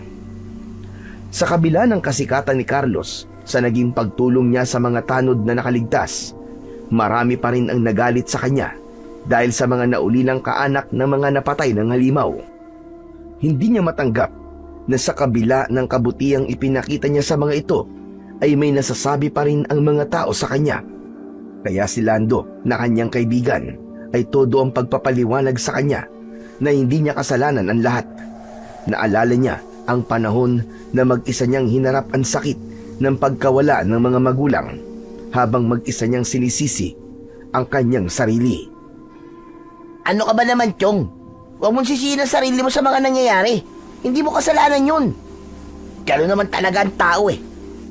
Speaker 1: Sa kabila ng kasikatan ni Carlos sa naging pagtulong niya sa mga tanod na nakaligtas, marami pa rin ang nagalit sa kanya dahil sa mga naulilang kaanak ng mga napatay ng halimaw. Hindi niya matanggap na sa kabila ng kabutihang ipinakita niya sa mga ito, ay may nasasabi pa rin ang mga tao sa kanya. Kaya si Lando, na kanyang kaibigan, ay todo ang pagpapaliwanag sa kanya na hindi niya kasalanan ang lahat. Naalala niya ang panahon na mag-isa niyang hinarap ang sakit ng pagkawala ng mga magulang, habang mag-isa niyang sinisisi ang kanyang sarili.
Speaker 3: Ano ka ba naman, Chong? Huwag mong sisihin ang sarili mo sa mga nangyayari. Hindi mo kasalanan yun. Gano'n naman talaga ang tao eh.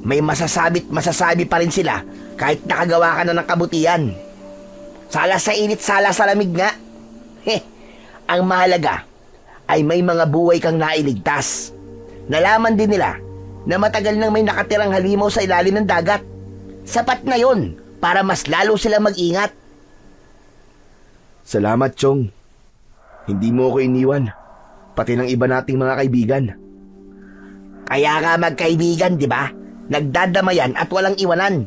Speaker 3: May masasabi pa rin sila kahit nakagawa ka na ng kabutihan. Sala sa init, sala sa lamig nga. Ang mahalaga ay may mga buhay kang nailigtas. Nalaman din nila na matagal nang may nakatirang halimaw sa ilalim ng dagat. Sapat na yon para mas lalo silang mag-ingat.
Speaker 1: Salamat, Chong. Hindi mo ako iniwan, pati ng iba nating mga kaibigan.
Speaker 3: Kaya nga magkaibigan, di ba? Nagdadamayan at walang iwanan.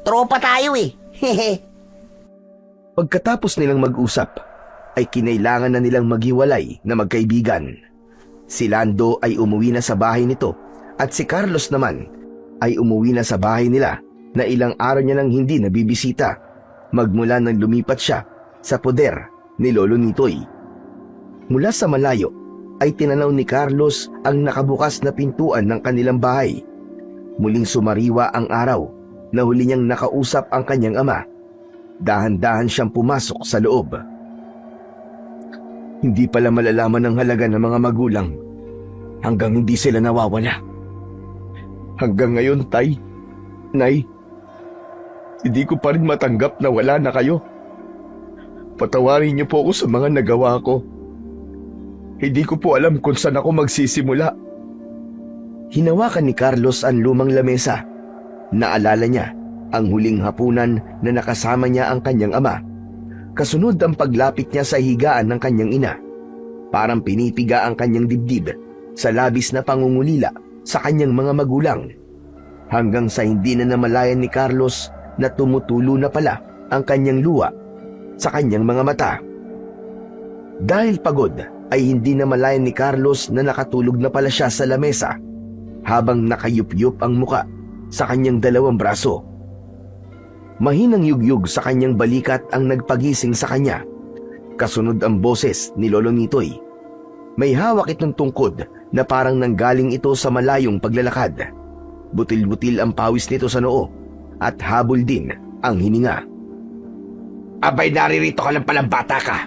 Speaker 3: Tropa tayo eh.
Speaker 1: Pagkatapos nilang mag-usap, ay kinailangan na nilang maghiwalay na magkaibigan. Si Lando ay umuwi na sa bahay nito at si Carlos naman ay umuwi na sa bahay nila na ilang araw niya nang hindi nabibisita magmula nang lumipat siya sa poder ni Lolo Nitoy. Mula sa malayo ay tinanaw ni Carlos ang nakabukas na pintuan ng kanilang bahay. Muling sumariwa ang araw na huli niyang nakausap ang kanyang ama, dahan-dahan siyang pumasok sa loob. Hindi pala malalaman ang halaga ng mga magulang hanggang hindi sila nawawala. Hanggang ngayon, Tay, Nay, hindi ko pa rin matanggap na wala na kayo. Patawarin niyo po ako sa mga nagawa ko. Hindi ko po alam kung saan ako magsisimula. Hinawakan ni Carlos ang lumang lamesa. Naalala niya ang huling hapunan na nakasama niya ang kanyang ama. Kasunod ang paglapit niya sa higaan ng kanyang ina. Parang pinipiga ang kanyang dibdib sa labis na pangungulila sa kanyang mga magulang. Hanggang sa hindi na namalayan ni Carlos na tumutulo na pala ang kanyang luha sa kanyang mga mata. Dahil pagod ay hindi namalayan ni Carlos na nakatulog na pala siya sa lamesa habang nakayup-yup ang muka sa kanyang dalawang braso. Mahinang yugyug sa kanyang balikat ang nagpagising sa kanya. Kasunod ang boses ni Lolo Nitoy. May hawak itong tungkod na parang nanggaling ito sa malayong paglalakad. Butil-butil ang pawis nito sa noo at habol din ang hininga.
Speaker 3: Abay, naririto ka lang palang bata ka.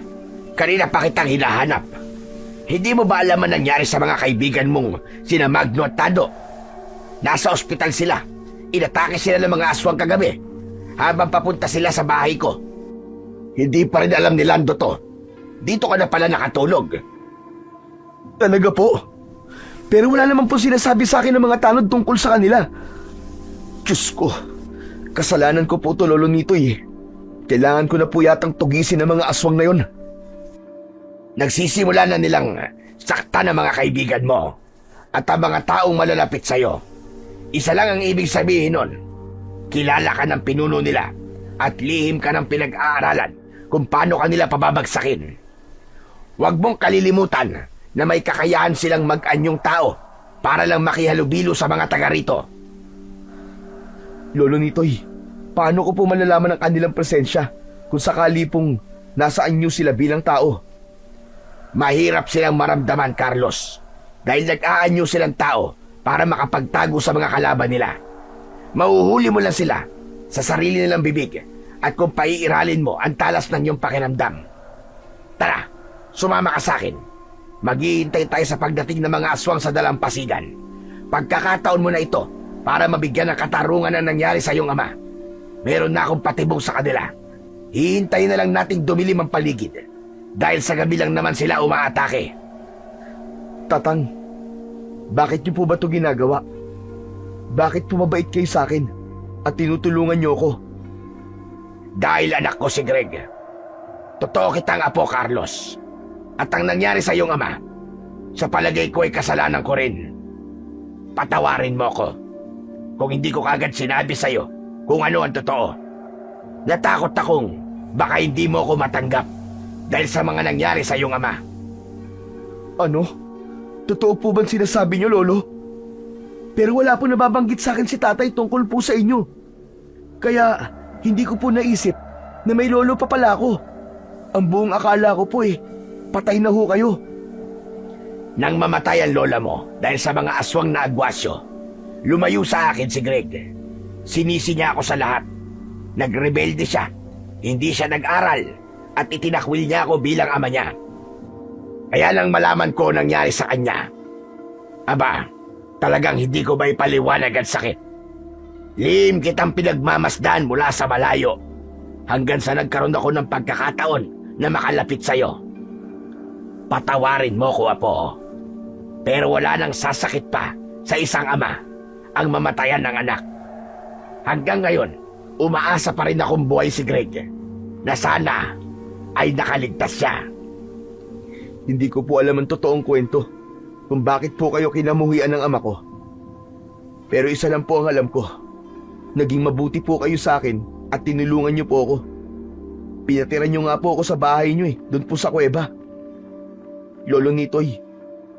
Speaker 3: Kanina pa kitang hinahanap. Hindi mo ba alam ang nangyari sa mga kaibigan mong sina Magno at Tado? Nasa ospital sila. Inatake sila ng mga aswang kagabi habang papunta sila sa bahay ko. Hindi pa rin alam ni Lando to. Dito ka na pala nakatulog.
Speaker 1: Talaga po? Pero wala naman po sinasabi sa akin ng mga tanod tungkol sa kanila. Diyos ko, kasalanan ko po to, Lolo Nitoy. Kailangan ko na po yatang tugisin ang mga aswang na yon.
Speaker 3: Nagsisimula na nilang sakta ng mga kaibigan mo at ang mga taong malalapit sa'yo. Isa lang ang ibig sabihin nun. Kilala ka ng pinuno nila at lihim ka ng pinag-aaralan kung paano kanila pababagsakin. Huwag mong kalilimutan na may kakayahan silang mag-anyong tao para lang makihalubilo sa mga taga rito.
Speaker 1: Lolo Nitoy, paano ko po malalaman ang kanilang presensya kung sakali pong nasa anyo sila bilang tao?
Speaker 3: Mahirap silang maramdaman, Carlos, dahil nag-aanyo silang tao para makapagtago sa mga kalaban nila. Mauhuli mo lang sila sa sarili nilang bibig at kung paiiralin mo ang talas ng iyong pakinamdam. Tara, sumama ka sa akin. Maghihintay tayo sa pagdating ng mga aswang sa dalampasigan. Pagkakataon mo na ito para mabigyan ng katarungan ang nangyari sa iyong ama. Meron na akong patibong sa kanila. Hihintayin na lang nating dumilim ang paligid dahil sa gabi lang naman sila umaatake.
Speaker 1: Tatang, bakit niyo po ba ito ginagawa? Bakit po mabait kayo sa akin at tinutulungan niyo ako?
Speaker 3: Dahil anak ko si Greg. Totoo kitang apo, Carlos. At ang nangyari sa iyong ama, sa palagay ko ay kasalanan ko rin. Patawarin mo ko kung hindi ko kagad sinabi sa iyo kung ano ang totoo. Natakot akong baka hindi mo ko matanggap dahil sa mga nangyari sa iyong ama.
Speaker 1: Ano? Totoo po bang sinasabi niyo, Lolo? Pero wala po nababanggit sa akin si tatay tungkol po sa inyo. Kaya hindi ko po naisip na may lolo pa pala ako. Ang buong akala ko po patay na ho kayo.
Speaker 3: Nang mamatay ang lola mo dahil sa mga aswang na agwasyo, lumayo sa akin si Greg. Sinisi niya ako sa lahat. Nagrebelde siya. Hindi siya nag-aral at itinakwil niya ako bilang ama niya. Kaya lang malaman ko nangyari sa kanya. Aba, talagang hindi ko ba ipaliwanag ang sakit. Lihim kitang pinagmamasdan mula sa malayo hanggang sa nagkaroon ako ng pagkakataon na makalapit sa'yo. Patawarin mo ko, apo. Pero wala nang sasakit pa sa isang ama ang mamatayan ng anak. Hanggang ngayon, umaasa pa rin akong buhay si Greg na sana ay nakaligtas siya.
Speaker 1: Hindi ko po alam ang totoong kwento kung bakit po kayo kinamuhian ng ama ko. Pero isa lang po ang alam ko. Naging mabuti po kayo sa akin at tinulungan niyo po ako. Pinatiran niyo nga po ako sa bahay niyo doon po sa kuweba. Lolo Nitoy,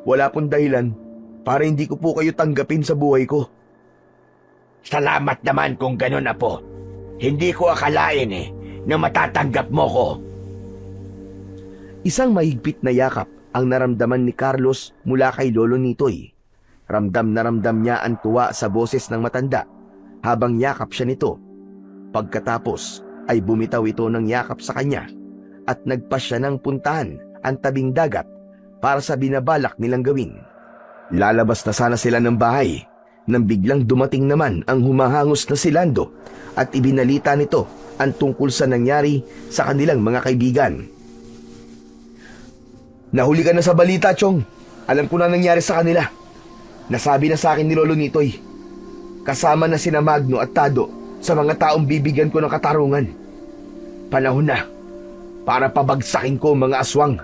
Speaker 1: wala pong dahilan para hindi ko po kayo tanggapin sa buhay ko.
Speaker 3: Salamat naman kung ganun, apo. Hindi ko akalain na matatanggap mo ko.
Speaker 1: Isang mahigpit na yakap ang naramdaman ni Carlos mula kay Lolo Nitoy. Ramdam na ramdam niya ang tuwa sa boses ng matanda habang yakap siya nito Pagkatapos ay bumitaw ito ng yakap sa kanya at nagpasya ng puntahan ang tabing dagat para sa binabalak nilang gawin. Lalabas na sana sila ng bahay nang biglang dumating naman ang humahangos na si Lando at ibinalita nito ang tungkol sa nangyari sa kanilang mga kaibigan. Nahuli ka na sa balita, Chong. Alam ko na nangyari sa kanila. Nasabi na sa akin ni Lolo Nitoy. Kasama na sina Magno at Tado sa mga taong bibigyan ko ng katarungan. Panahon na para pabagsakin ko mga aswang.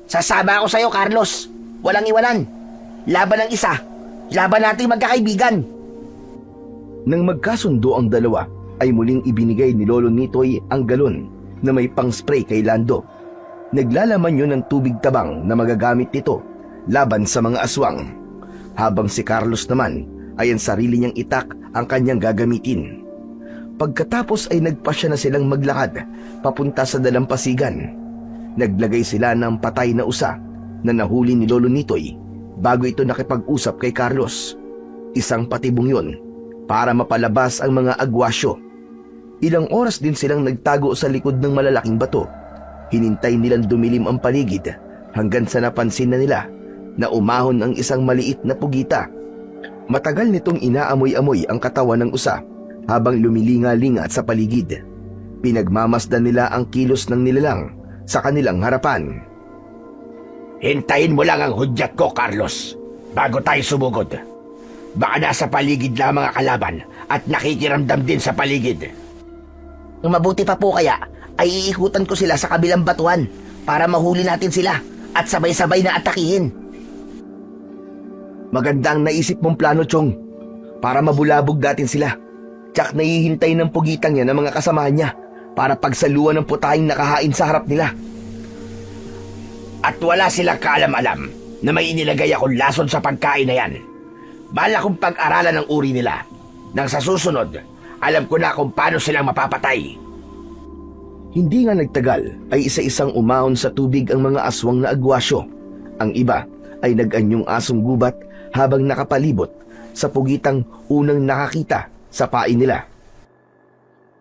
Speaker 3: Sasama ako sa'yo, Carlos. Walang iwanan. Laban ng isa. Laban natin magkakaibigan.
Speaker 1: Nang magkasundo ang dalawa, ay muling ibinigay ni Lolo Nitoy ang galon na may pang-spray kay Lando. Naglalaman yun ng tubig tabang na magagamit nito laban sa mga aswang. Habang si Carlos naman ay ang sarili niyang itak ang kanyang gagamitin. Pagkatapos ay nagpasya na silang maglakad papunta sa dalampasigan. Naglagay sila ng patay na usa na nahuli ni Lolo Nitoy bago ito nakipag-usap kay Carlos. Isang patibong yun para mapalabas ang mga agwasyo. Ilang oras din silang nagtago sa likod ng malalaking bato. Hinintay nilang dumilim ang paligid hanggang sa napansin na nila na umahon ang isang maliit na pugita. Matagal nitong inaamoy-amoy ang katawan ng usa habang lumilinga-linga sa paligid. Pinagmamasdan nila ang kilos ng nilalang sa kanilang harapan.
Speaker 2: Hintayin mo lang ang hudyat ko, Carlos, bago tayo sumugod. Baka nasa paligid lang mga kalaban at nakikiramdam din sa paligid.
Speaker 3: Ang mabuti pa po kaya ay iikutan ko sila sa kabilang batuan para mahuli natin sila at sabay-sabay na atakihin.
Speaker 1: Magandang naisip mong plano, Chong, para mabulabog natin sila. Tsak nahihintay ng pugitang yan ng mga kasamahan niya para pagsaluan ng putahing nakahain sa harap nila.
Speaker 2: At wala silang kaalam-alam na may inilagay akong lason sa pagkain na yan. Bala kong pag-aralan ang uri nila. Nang sa susunod, alam ko na kung paano silang mapapatay.
Speaker 1: Hindi nga nagtagal ay isa-isang umahon sa tubig ang mga aswang na agwasyo. Ang iba ay nag-anyong asong gubat habang nakapalibot sa pugitang unang nakakita sa pain nila.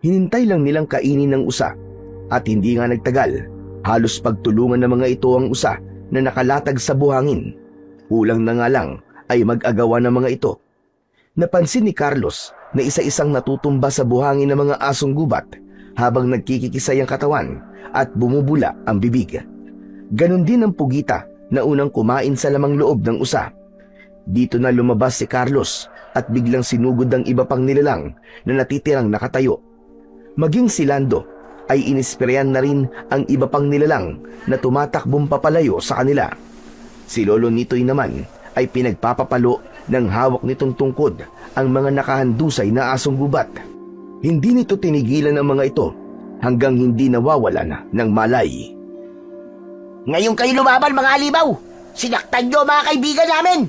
Speaker 1: Hinintay lang nilang kainin ng usa at hindi nga nagtagal. Halos pagtulungan ng mga ito ang usa na nakalatag sa buhangin. Kulang na nga lang ay mag-agawa ng mga ito. Napansin ni Carlos na isa-isang natutumba sa buhangin ng mga asong gubat habang nagkikikisay ang katawan at bumubula ang bibig. Ganon din ang pugita na unang kumain sa lamang loob ng usa. Dito na lumabas si Carlos at biglang sinugod ang iba pang nilalang na natitirang nakatayo. Maging si Lando ay inispreyan na rin ang iba pang nilalang na tumatakbong papalayo sa kanila. Si Lolo Nitoy naman ay pinagpapapalo ng hawak nitong tungkod ang mga nakahandusay na asong gubat. Hindi nito tinigilan ang mga ito hanggang hindi nawawalan ng malay.
Speaker 3: Ngayon kayo lumaban, mga alibaw! Sinaktan nyo mga kaibigan namin!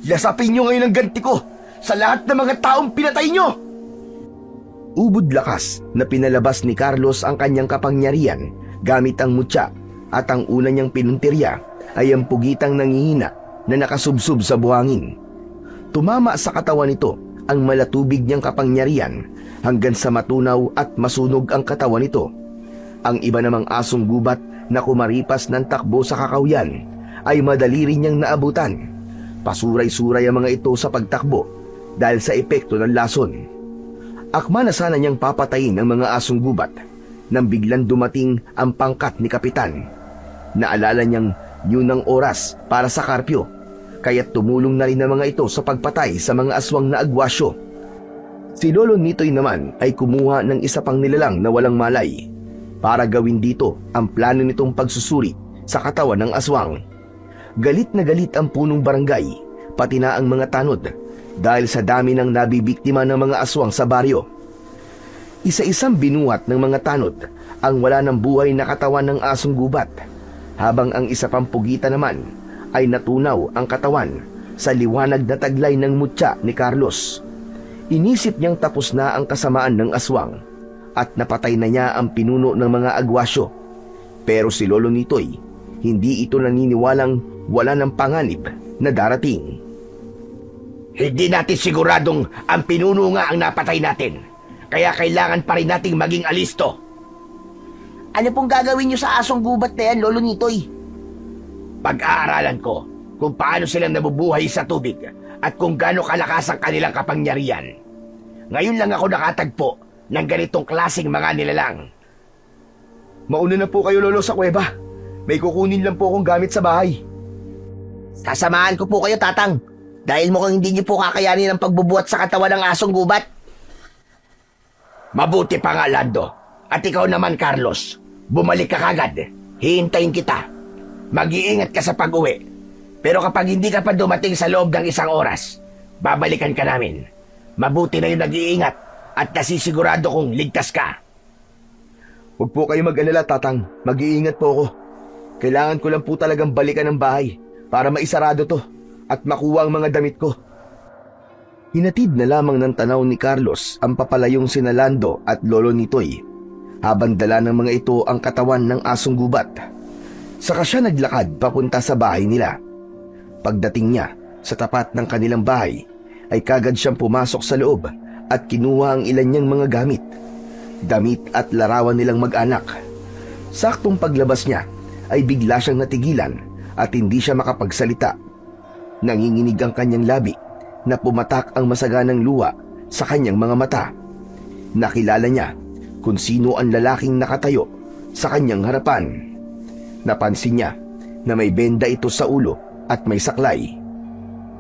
Speaker 2: Lasapin nyo ngayon ang ganti ko sa lahat ng mga taong pinatay nyo!
Speaker 1: Ubod lakas na pinalabas ni Carlos ang kanyang kapangyarihan gamit ang mutya at ang una niyang pinuntirya ay ang pugitang nangihina na nakasubsob sa buhangin. Tumama sa katawan nito ang malatubig niyang kapangyarihan hanggang sa matunaw at masunog ang katawan nito. Ang iba namang asong gubat na kumaripas ng takbo sa kakawyan ay madali rin niyang naabutan. Pasuray-suray ang mga ito sa pagtakbo dahil sa epekto ng lason. Akma na sana niyang papatayin ang mga asong gubat nang biglang dumating ang pangkat ni Kapitan. Naalala niyang yun ang oras para sa karpyo, kaya't tumulong na rin ang mga ito sa pagpatay sa mga aswang na agwasyo. Si Lolo Nitoy naman ay kumuha ng isa pang nilalang na walang malay para gawin dito ang plano nitong pagsusuri sa katawan ng aswang. Galit na galit ang punong barangay, pati na ang mga tanod, dahil sa dami ng nabibiktima ng mga aswang sa baryo. Isa-isang binuhat ng mga tanod ang wala ng buhay na katawan ng asong gubat, habang ang isa pang pugita naman ay natunaw ang katawan sa liwanag na taglay ng mutya ni Carlos. Inisip niyang tapos na ang kasamaan ng aswang at napatay na niya ang pinuno ng mga agwasyo. Pero si Lolo Nitoy, hindi ito naniniwalang wala ng panganib na darating.
Speaker 2: Hindi natin siguradong ang pinuno nga ang napatay natin. Kaya kailangan pa rin nating maging alisto.
Speaker 3: Ano pong gagawin niyo sa asong gubat na yan, Lolo Nitoy?
Speaker 2: Pag-aaralan ko kung paano silang nabubuhay sa tubig at kung gaano kalakas ang kanilang kapangyarihan. Ngayon lang ako nakatagpo ng ganitong klaseng mga nilalang.
Speaker 1: Mauna na po kayo, Lolo, sa kuweba. May kukunin lang po akong gamit sa bahay.
Speaker 3: Sasamahan ko po kayo, Tatang. Dahil mukhang hindi niyo po kakayanin ang pagbubuhat sa katawan ng asong gubat.
Speaker 2: Mabuti pa nga, Lando. At ikaw naman, Carlos. Bumalik ka kagad. Hihintayin kita. Mag-iingat ka sa pag-uwi. Pero kapag hindi ka pa dumating sa loob ng 1 oras, babalikan ka namin. Mabuti na yung nag-iingat at nasisigurado kong ligtas ka.
Speaker 1: Huwag po kayo mag-alala, Tatang. Mag-iingat po ako. Kailangan ko lang po talagang balikan ng bahay para maisarado to at makuha ang mga damit ko. Hinatid na lamang ng tanaw ni Carlos ang papalayong sina Lando at Lolo Nitoy habang dala ng mga ito ang katawan ng asong gubat. Saka siya naglakad papunta sa bahay nila. Pagdating niya sa tapat ng kanilang bahay ay kagad siyang pumasok sa loob at kinuha ang ilan niyang mga gamit, damit at larawan nilang mag-anak. Saktong paglabas niya ay bigla siyang natigilan at hindi siya makapagsalita. Nanginginig ang kanyang labi na pumatak ang masaganang luha sa kanyang mga mata. Nakilala niya kung sino ang lalaking nakatayo sa kanyang harapan. Napansin niya na may benda ito sa ulo at may saklay.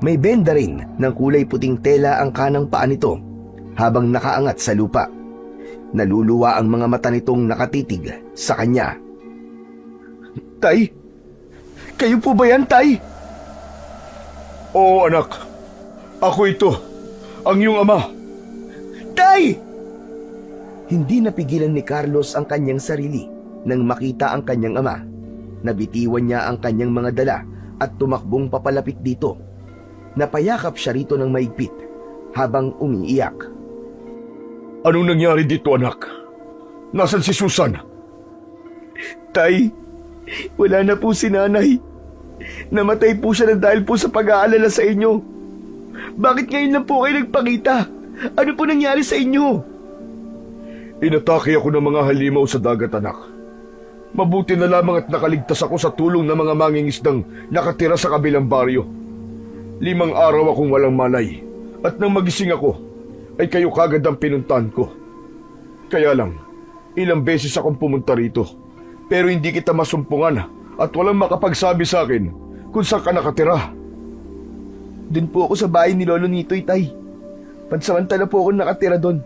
Speaker 1: May benda rin ng kulay puting tela ang kanang paa nito habang nakaangat sa lupa. Naluluwa ang mga mata nitong nakatitig sa kanya.
Speaker 2: Tay? Kayo po ba yan, Tay? Oo, anak. Ako ito, ang iyong ama. Tay!
Speaker 1: Hindi napigilan ni Carlos ang kanyang sarili nang makita ang kanyang ama. Nabitiwan niya ang kanyang mga dala at tumakbong papalapit dito. Napayakap siya rito ng maigpit habang umiiyak.
Speaker 2: Anong nangyari dito, anak? Nasaan si Susan?
Speaker 1: Tay, wala na po si nanay. Namatay po siya ng dahil po sa pag-aalala sa inyo. Bakit ngayon lang po kayo nagpakita? Ano po nangyari sa inyo?
Speaker 2: Inatake ako ng mga halimaw sa dagat, anak. Mabuti na lamang at nakaligtas ako sa tulong ng mga mangingisdang nakatira sa kabilang baryo. 5 araw akong walang malay at nang magising ako ay kayo kagad ang pinuntahan ko. Kaya lang, ilang beses akong pumunta rito pero hindi kita masumpungan at walang makapagsabi sa akin kung saan ka nakatira.
Speaker 1: Doon po ako sa bahay ni Lolo Nitoy, Tay. Pansamantala po ako nakatira doon.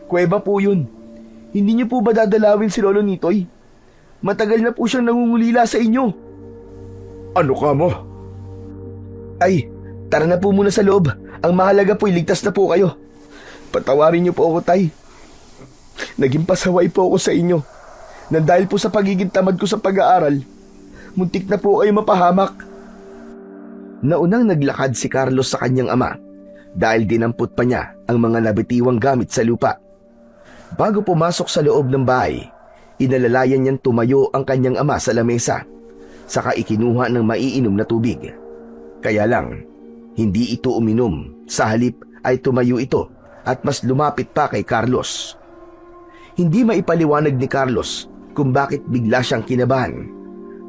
Speaker 1: Kuweba po yun. Hindi niyo po ba dadalawin si Lolo Nitoy? Matagal na po siyang nangungulila sa inyo.
Speaker 2: Ano ka mo?
Speaker 1: Ay, tara na po muna sa loob. Ang mahalaga po, iligtas na po kayo. Patawarin niyo po ako, Tay. Naging pasaway po ako sa inyo. Na dahil po sa pagiging tamad ko sa pag-aaral, muntik na po kayo mapahamak. Naunang naglakad si Carlos sa kanyang ama dahil dinampot pa niya ang mga nabitiwang gamit sa lupa. Bago pumasok sa loob ng bahay, inalalayan niyang tumayo ang kanyang ama sa lamesa, saka ikinuha ng maiinom na tubig. Kaya lang, hindi ito uminom, sa halip ay tumayo ito at mas lumapit pa kay Carlos. Hindi maipaliwanag ni Carlos kung bakit bigla siyang kinabahan,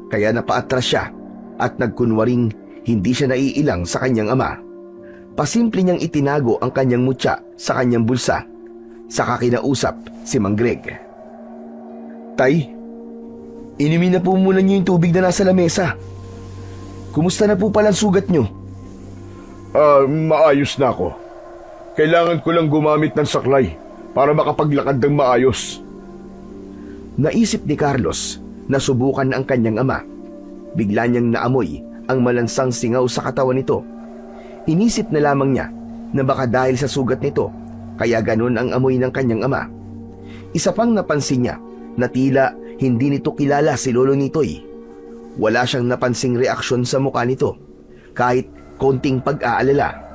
Speaker 1: kaya napaatras siya at nagkunwaring hindi siya naiilang sa kanyang ama. Pasimple niyang itinago ang kanyang mutya sa kanyang bulsa, saka kinausap si Mang Greg. Tay, inumin na po muna niyo yung tubig na nasa lamesa. Kumusta na po pala ang sugat niyo?
Speaker 2: Maayos na ako. Kailangan ko lang gumamit ng saklay para makapaglakad ng maayos.
Speaker 1: Naisip ni Carlos na subukan ang kanyang ama. Bigla niyang naamoy ang malansang singaw sa katawan nito. Inisip na lamang niya na baka dahil sa sugat nito, kaya ganun ang amoy ng kanyang ama. Isa pang napansin niya na tila hindi nito kilala si Lolo Nitoy. Wala siyang napansing reaksyon sa mukha nito, kahit konting pag-aalala.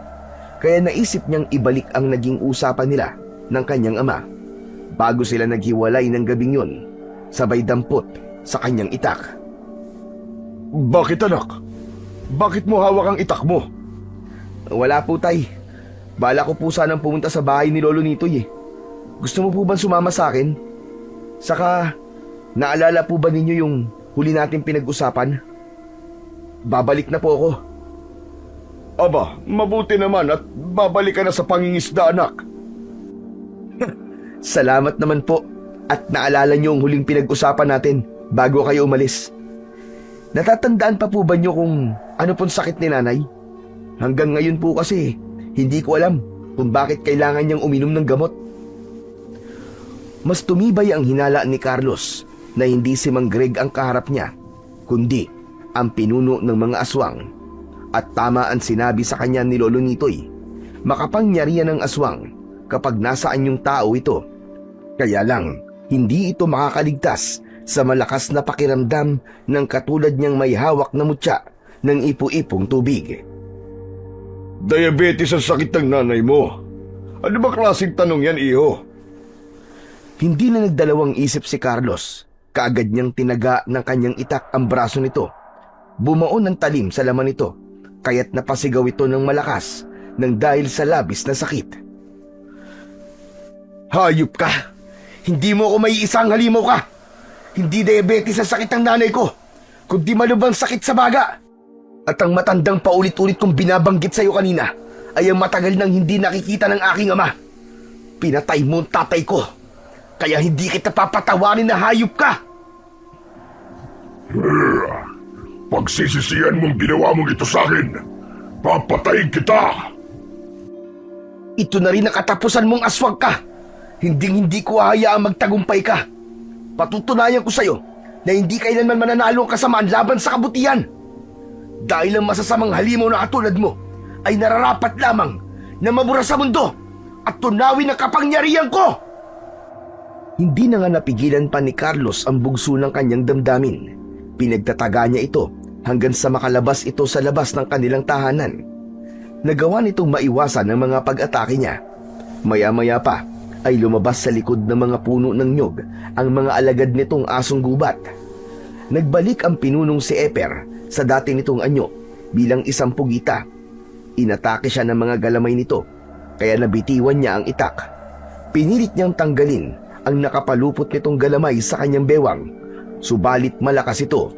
Speaker 1: Kaya naisip niyang ibalik ang naging usapan nila ng kanyang ama bago sila naghiwalay ng gabing yun, sabay dampot sa kanyang itak.
Speaker 2: Bakit, anak? Bakit mo hawak ang itak mo?
Speaker 1: Wala po, Tay. Bala ko po sanang pumunta sa bahay ni Lolo Nitoy eh. Gusto mo po ba sumama sa akin? Saka, naalala po ba ninyo yung huli natin pinag-usapan? Babalik na po ako.
Speaker 2: Aba, mabuti naman at babalik ka na sa pangingisda, anak.
Speaker 1: Salamat naman po at naalala niyo ang huling pinag-usapan natin bago kayo umalis. Natatandaan pa po ba niyo kung ano pong sakit ni nanay? Hanggang ngayon po kasi, hindi ko alam kung bakit kailangan niyang uminom ng gamot. Mas tumibay ang hinala ni Carlos na hindi si Mang Greg ang kaharap niya, kundi ang pinuno ng mga aswang. At tama ang sinabi sa kanya ni Lolo Nitoy, makapangyarihan ng aswang kapag nasaan yung tao ito. Kaya lang, hindi ito makakaligtas sa malakas na pakiramdam ng katulad niyang may hawak na mutya ng ipu-ipong tubig.
Speaker 2: Diabetes ang sakit ng nanay mo. Ano ba klaseng tanong yan, iho?
Speaker 1: Hindi na nagdalawang isip si Carlos. Kaagad niyang tinaga ng kanyang itak ang braso nito. Bumaon ng talim sa laman nito, kaya't napasigaw ito ng malakas nang dahil sa labis na sakit. Hayop ka! Hindi mo ako may isang halimaw ka! Hindi diabetes ang sakit ng nanay ko, kundi malubhang sakit sa baga. At ang matandang paulit-ulit kong binabanggit sa iyo kanina ay ang matagal nang hindi nakikita ng aking ama. Pinatay mo ang tatay ko, kaya hindi kita papatawarin na hayop ka!
Speaker 4: Pagsisisihan mong ginawa mong ito sa akin, papatayin kita!
Speaker 1: Ito na rin ang katapusan mong aswang ka! Hinding-hindi ko hahayaang magtagumpay ka. Patutunayan ko sa'yo na hindi kailanman mananalo ang kasamaan laban sa kabutihan. Dahil ang masasamang halimaw na katulad mo ay nararapat lamang na mabura sa mundo at tunawin ang kapangyarihan ko. Hindi na nga napigilan pa ni Carlos ang bugso ng kanyang damdamin. Pinagtataga niya ito hanggang sa makalabas ito sa labas ng kanilang tahanan. Nagawa nitong maiwasan ang mga pag-atake niya. Maya-maya pa ay lumabas sa likod ng mga puno ng nyog ang mga alagad nitong asong gubat. Nagbalik ang pinunong si Eper sa dati nitong anyo bilang isang pugita. Inatake siya ng mga galamay nito, kaya nabitiwan niya ang itak. Pinilit niyang tanggalin ang nakapalupot nitong galamay sa kanyang bewang, subalit malakas ito.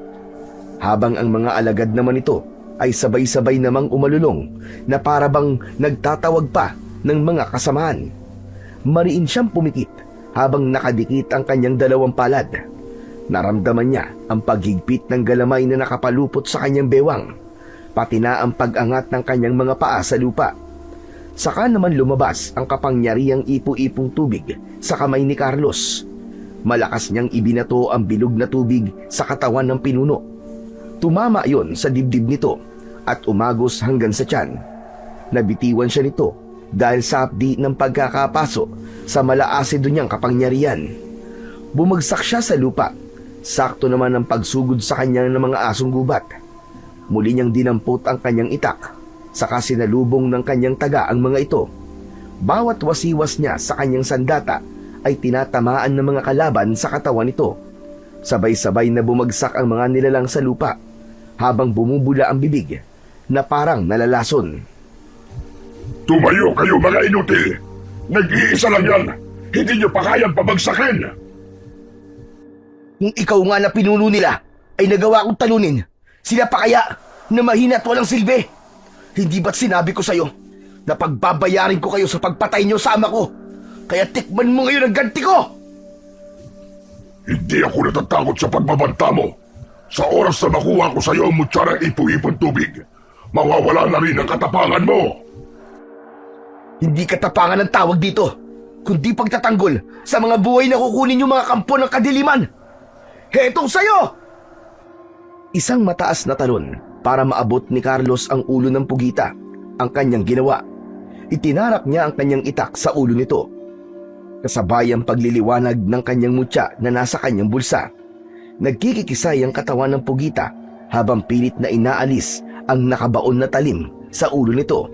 Speaker 1: Habang ang mga alagad naman ito ay sabay-sabay namang umalulong na parabang nagtatawag pa ng mga kasamaan. Mariin siyang pumikit habang nakadikit ang kanyang dalawang palad. Naramdaman niya ang paghigpit ng galamay na nakapalupot sa kanyang bewang, pati na ang pag-angat ng kanyang mga paa sa lupa. Saka naman lumabas ang kapangyarihang ipu-ipong tubig sa kamay ni Carlos. Malakas niyang ibinato ang bilog na tubig sa katawan ng pinuno. Tumama yon sa dibdib nito at umagos hanggang sa tiyan. Nabitiwan siya nito dahil sa hapdi ng pagkakapaso sa malaasido niyang kapangyarihan. Bumagsak siya sa lupa. Sakto naman ang pagsugod sa kanya ng mga asong gubat. Muli niyang dinampot ang kanyang itak, saka sinalubong ng kanyang taga ang mga ito. Bawat wasiwas niya sa kanyang sandata ay tinatamaan ng mga kalaban sa katawan nito. Sabay-sabay na bumagsak ang mga nilalang sa lupa, habang bumubula ang bibig na parang nalalason.
Speaker 4: Tumayo kayo mga inutil! Nag-iisa lang yan! Hindi niyo pa kayang pabagsakin!
Speaker 1: Kung ikaw nga na pinuno nila ay nagawa kong talunin, sila pa kaya na mahina at walang silbi? Hindi ba't sinabi ko sa'yo na pagbabayarin ko kayo sa pagpatay niyo sa ama ko? Kaya tikman mo ngayon ang ganti ko!
Speaker 4: Hindi ako natatakot sa pagbabanta mo. Sa oras na makuha ko sa iyo ang mutya ng ipu-ipong tubig, mawawala na rin ang katapangan mo.
Speaker 1: Hindi katapangan ang tawag dito, kundi pagtatanggol sa mga buhay na kukunin yung mga kampo ng kadiliman. Hetong sayo! Isang mataas na talon para maabot ni Carlos ang ulo ng pugita ang kanyang ginawa. Itinarak niya ang kanyang itak sa ulo nito. Kasabay ang pagliliwanag ng kanyang mutya na nasa kanyang bulsa. Nagkikikisay ang katawan ng pugita habang pilit na inaalis ang nakabaon na talim sa ulo nito.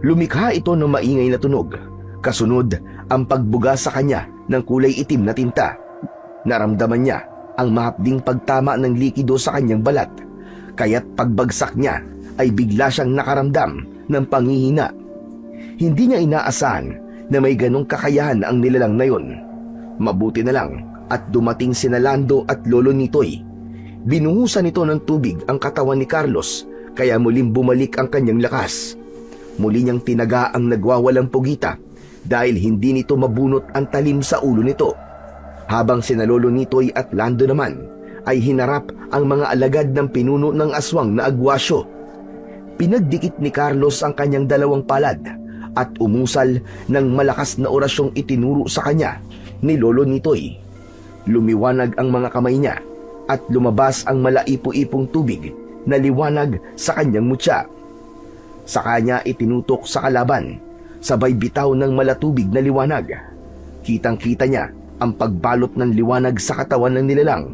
Speaker 1: Lumikha ito ng maingay na tunog. Kasunod ang pagbuga sa kanya ng kulay itim na tinta. Naramdaman niya ang mahapding pagtama ng likido sa kanyang balat. Kaya't pagbagsak niya ay bigla siyang nakaramdam ng panghihina. Hindi niya inaasahan na may ganong kakayahan ang nilalang na yon. Mabuti na lang at dumating sina Lando at Lolo Nitoy. Binuhusan nito ng tubig ang katawan ni Carlos kaya muling bumalik ang kanyang lakas. Muli niyang tinaga ang nagwawalang pugita dahil hindi nito mabunot ang talim sa ulo nito. Habang sina Lolo Nitoy at Lando naman ay hinarap ang mga alagad ng pinuno ng aswang na agwasyo. Pinagdikit ni Carlos ang kanyang dalawang palad at umusal ng malakas na orasyong itinuro sa kanya ni Lolo Nitoy. Lumiwanag ang mga kamay niya at lumabas ang malaipo-ipong tubig na liwanag sa kanyang mutya. Sa kanya itinutok sa kalaban, sabay bitaw ng malatubig na liwanag. Kitang-kita niya ang pagbalot ng liwanag sa katawan ng nilalang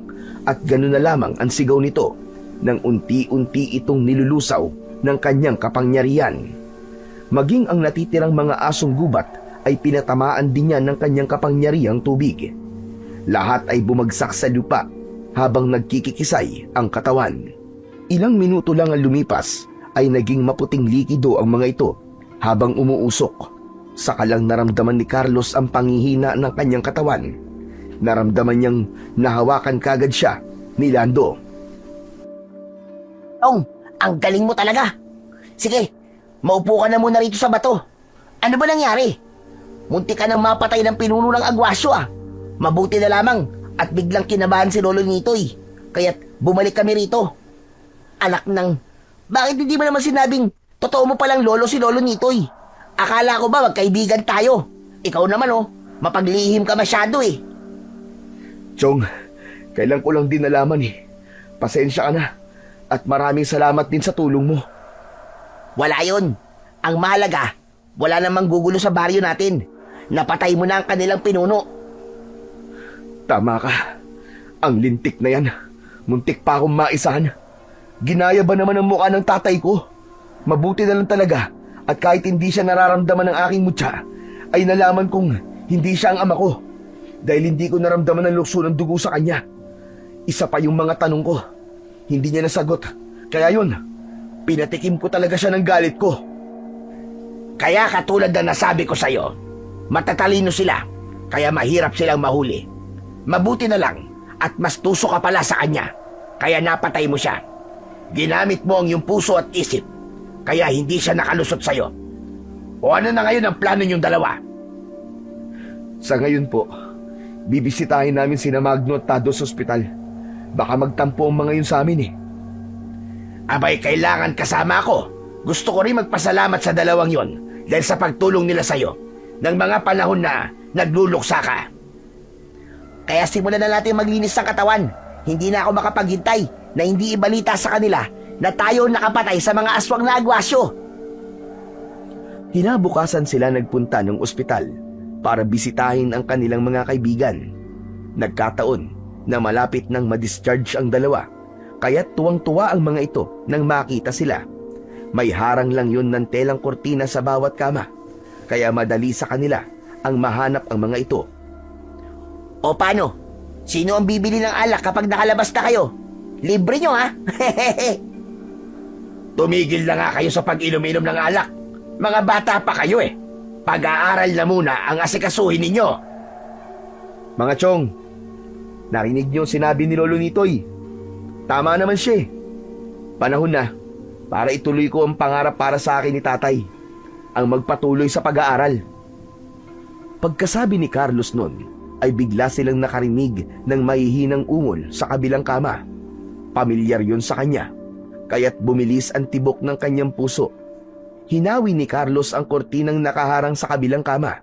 Speaker 1: at gano'n na lamang ang sigaw nito nang unti-unti itong nilulusaw ng kanyang kapangyarihan. Maging ang natitirang mga asong gubat ay pinatamaan din niya ng kanyang kapangyarihang tubig. Lahat ay bumagsak sa lupa habang nagkikikisay ang katawan. Ilang minuto lang ang lumipas ay naging maputing likido ang mga ito habang umuusok. Saka lang naramdaman ni Carlos ang panghihina ng kanyang katawan. Naramdaman niyang nahawakan kagad siya ni Lando.
Speaker 3: Tong, ang galing mo talaga. Sige, maupo ka na muna rito sa bato. Ano ba nangyari? Munti ka nang mapatay ng pinuno ng agwasyo ah. Mabuti na lamang at biglang kinabahan si Lolo Nitoy. Kaya't bumalik kami rito. Anak ng... Bakit hindi mo naman sinabing totoo mo palang lolo si Lolo Nitoy? Akala ko ba magkaibigan tayo? Ikaw naman oh, mapaglihim ka masyado eh.
Speaker 1: Chong, kailan ko lang din nalaman eh. Pasensya ka na at maraming salamat din sa tulong mo.
Speaker 3: Wala yun. Ang mahalaga, wala namang gugulo sa baryo natin. Napatay mo na ang kanilang pinuno.
Speaker 1: Tama ka. Ang lintik na yan. Muntik pa akong maisahan. Ginaya ba naman ang mukha ng tatay ko? Mabuti na lang talaga at kahit hindi siya nararamdaman ng aking mutya, ay nalaman kong hindi siya ang ama ko dahil hindi ko naramdaman ang lukso ng dugo sa kanya. Isa pa yung mga tanong ko. Hindi niya nasagot. Kaya yun, pinatikim ko talaga siya ng galit ko.
Speaker 3: Kaya katulad na nasabi ko sa'yo, matatalino sila, kaya mahirap silang mahuli. Mabuti na lang at mas tuso ka pala sa kanya, kaya napatay mo siya. Ginamit mo ang iyong puso at isip, kaya hindi siya nakalusot sa'yo. O ano na ngayon ang plano niyong dalawa?
Speaker 1: Sa ngayon po, bibisitahin namin sina Magno at Tado sa ospital. Baka magtampo ang mga yun sa amin eh.
Speaker 3: Abay, kailangan kasama ako. Gusto ko rin magpasalamat sa dalawang yon dahil sa pagtulong nila sa'yo ng mga panahon na nagluluksa ka. Kaya simulan na natin maglinis ng katawan. Hindi na ako makapaghintay na hindi ibalita sa kanila na tayo nakapatay sa mga aswang na agwasyo.
Speaker 1: Kinabukasan sila nagpunta ng ospital para bisitahin ang kanilang mga kaibigan. Nagkataon na malapit nang ma-discharge ang dalawa, kaya't tuwang-tuwa ang mga ito nang makita sila. May harang lang yun ng telang kortina sa bawat kama, kaya madali sa kanila ang mahanap ang mga ito.
Speaker 3: O paano? Sino ang bibili ng alak kapag nakalabas na kayo? Libre nyo ha? Tumigil na nga kayo sa pag-inom-inom ng alak. Mga bata pa kayo eh. Pag-aaral na muna ang asikasuhin ninyo.
Speaker 1: Mga Chong, narinig niyo sinabi ni Lolo Nitoy. Tama naman siya eh. Panahon na para ituloy ko ang pangarap para sa akin ni tatay, ang magpatuloy sa pag-aaral. Pagkasabi ni Carlos nun, ay bigla silang nakarinig ng mahihinang ungol sa kabilang kama. Pamilyar yun sa kanya, kaya't bumilis ang tibok ng kanyang puso. Hinawi ni Carlos ang kortinang nakaharang sa kabilang kama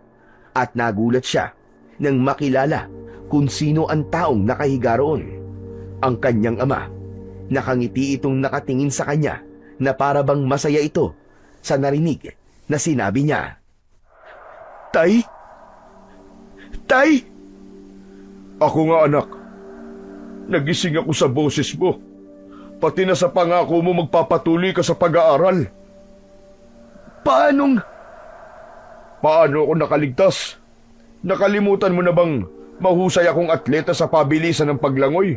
Speaker 1: at nagulat siya nang makilala kung sino ang taong nakahiga roon. Ang kanyang ama. Nakangiti itong nakatingin sa kanya na para bang masaya ito sa narinig na sinabi niya,
Speaker 2: Tay? Tay? Ako nga anak. Nagising ako sa boses mo. Pati na sa pangako mo magpapatuloy ka sa pag-aaral. Paano ako nakaligtas? Nakalimutan mo na bang mahusay akong atleta sa pabilisan ng paglangoy?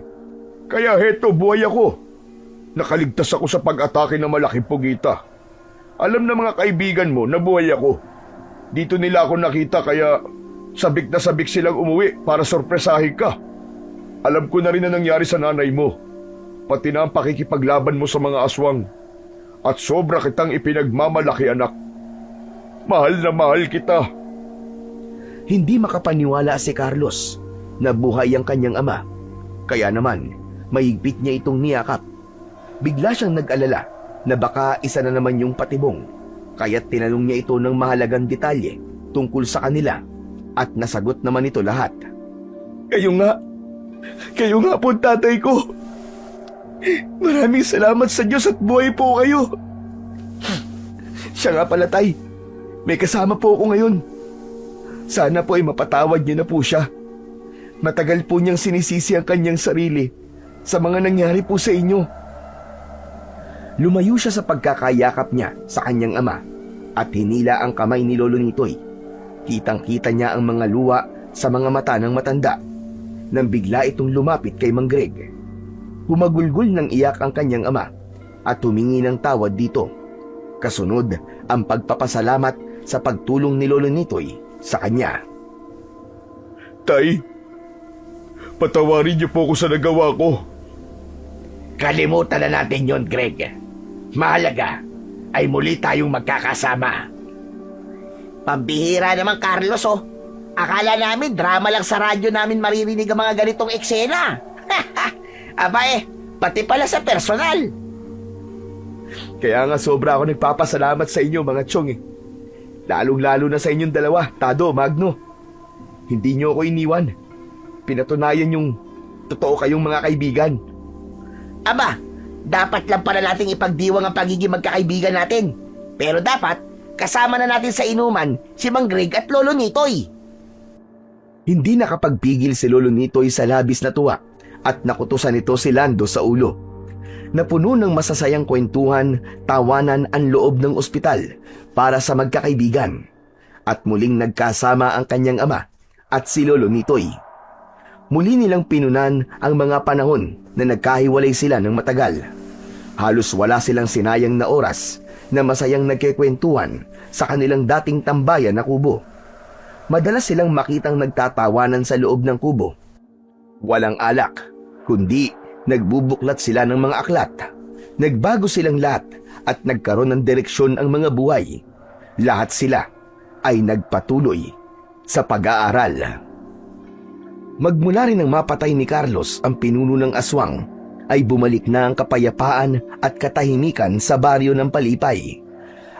Speaker 2: Kaya heto, buhay ako. Nakaligtas ako sa pag-atake ng malaking pugita. Alam na mga kaibigan mo na buhay ako. Dito nila ako nakita kaya sabik na sabik silang umuwi para sorpresahin ka. Alam ko na rin na nangyari sa nanay mo. Pati na ang pakikipaglaban mo sa mga aswang. At sobra kitang ipinagmamalaki, anak. Mahal na mahal kita.
Speaker 1: Hindi makapaniwala si Carlos na buhay ang kanyang ama. Kaya naman, mahigpit niya itong niyakap. Bigla siyang nag-alala na baka isa na naman yung patibong. Kaya't tinanong niya ito ng mahalagang detalye tungkol sa kanila at nasagot naman ito lahat.
Speaker 2: Kayo nga po tatay ko. Maraming salamat sa Diyos at buhay po kayo.
Speaker 1: Siya nga pala, tay. May kasama po ako ngayon. Sana po ay mapatawad niyo na po siya. Matagal po niyang sinisisi ang kanyang sarili sa mga nangyari po sa inyo. Lumayo siya sa pagkakayakap niya sa kanyang ama at hinila ang kamay ni Lolo Nitoy. Kitang-kita niya ang mga luwa sa mga mata ng matanda nang bigla itong lumapit kay Mang Greg. Humagulgol ng iyak ang kanyang ama at humingi ng tawad dito. Kasunod ang pagpapasalamat sa pagtulong ni Lolo Nitoy sa kanya.
Speaker 2: Tay, patawarin niyo po ako sa nagawa ko.
Speaker 3: Kalimutan na natin yon, Greg. Mahalaga ay muli tayong magkakasama. Pambihira naman, Carlos, oh. Akala namin drama lang sa radyo namin maririnig ang mga ganitong eksena. Aba pati pala sa personal.
Speaker 1: Kaya nga sobra ako nagpapasalamat sa inyo mga tiyong eh. Lalong-lalo na sa inyong dalawa, Tado, Magno. Hindi niyo ako iniwan. Pinatunayan yung totoo kayong mga kaibigan.
Speaker 3: Aba, dapat lang pala nating ipagdiwang ang pagiging magkakaibigan natin. Pero dapat, kasama na natin sa inuman si Mang Greg at Lolo Nitoy.
Speaker 1: Hindi nakapagpigil si Lolo Nitoy sa labis na tuwa at nakutusan ito si Lando sa ulo. Napuno ng masasayang kwentuhan, tawanan ang loob ng ospital para sa magkakaibigan. At muling nagkasama ang kanyang ama at si Lolo Nitoy. Muli nilang pinunan ang mga panahon na nagkahiwalay sila ng matagal. Halos wala silang sinayang na oras na masayang nagkikwentuhan sa kanilang dating tambayan na kubo. Madalas silang makitang nagtatawanan sa loob ng kubo. Walang alak, kundi nagbubuklat sila ng mga aklat. Nagbago silang lahat at nagkaroon ng direksyon ang mga buhay. Lahat sila ay nagpatuloy sa pag-aaral. Magmula rin nang mapatay ni Carlos ang pinuno ng aswang, ay bumalik na ang kapayapaan at katahimikan sa baryo ng Palipay.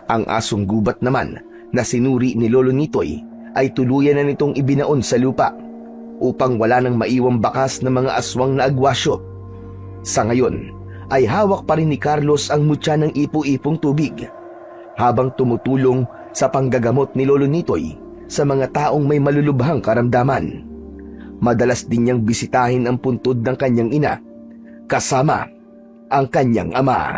Speaker 1: Ang asong gubat naman na sinuri ni Lolo Nitoy ay tuluyan na nitong ibinaon sa lupa upang wala nang maiwang bakas ng mga aswang na agwasyo. Sa ngayon ay hawak pa rin ni Carlos ang mutya ng ipo-ipong tubig habang tumutulong sa panggagamot ni Lolo Nitoy sa mga taong may malulubhang karamdaman. Madalas din niyang bisitahin ang puntod ng kanyang ina kasama ang kanyang ama.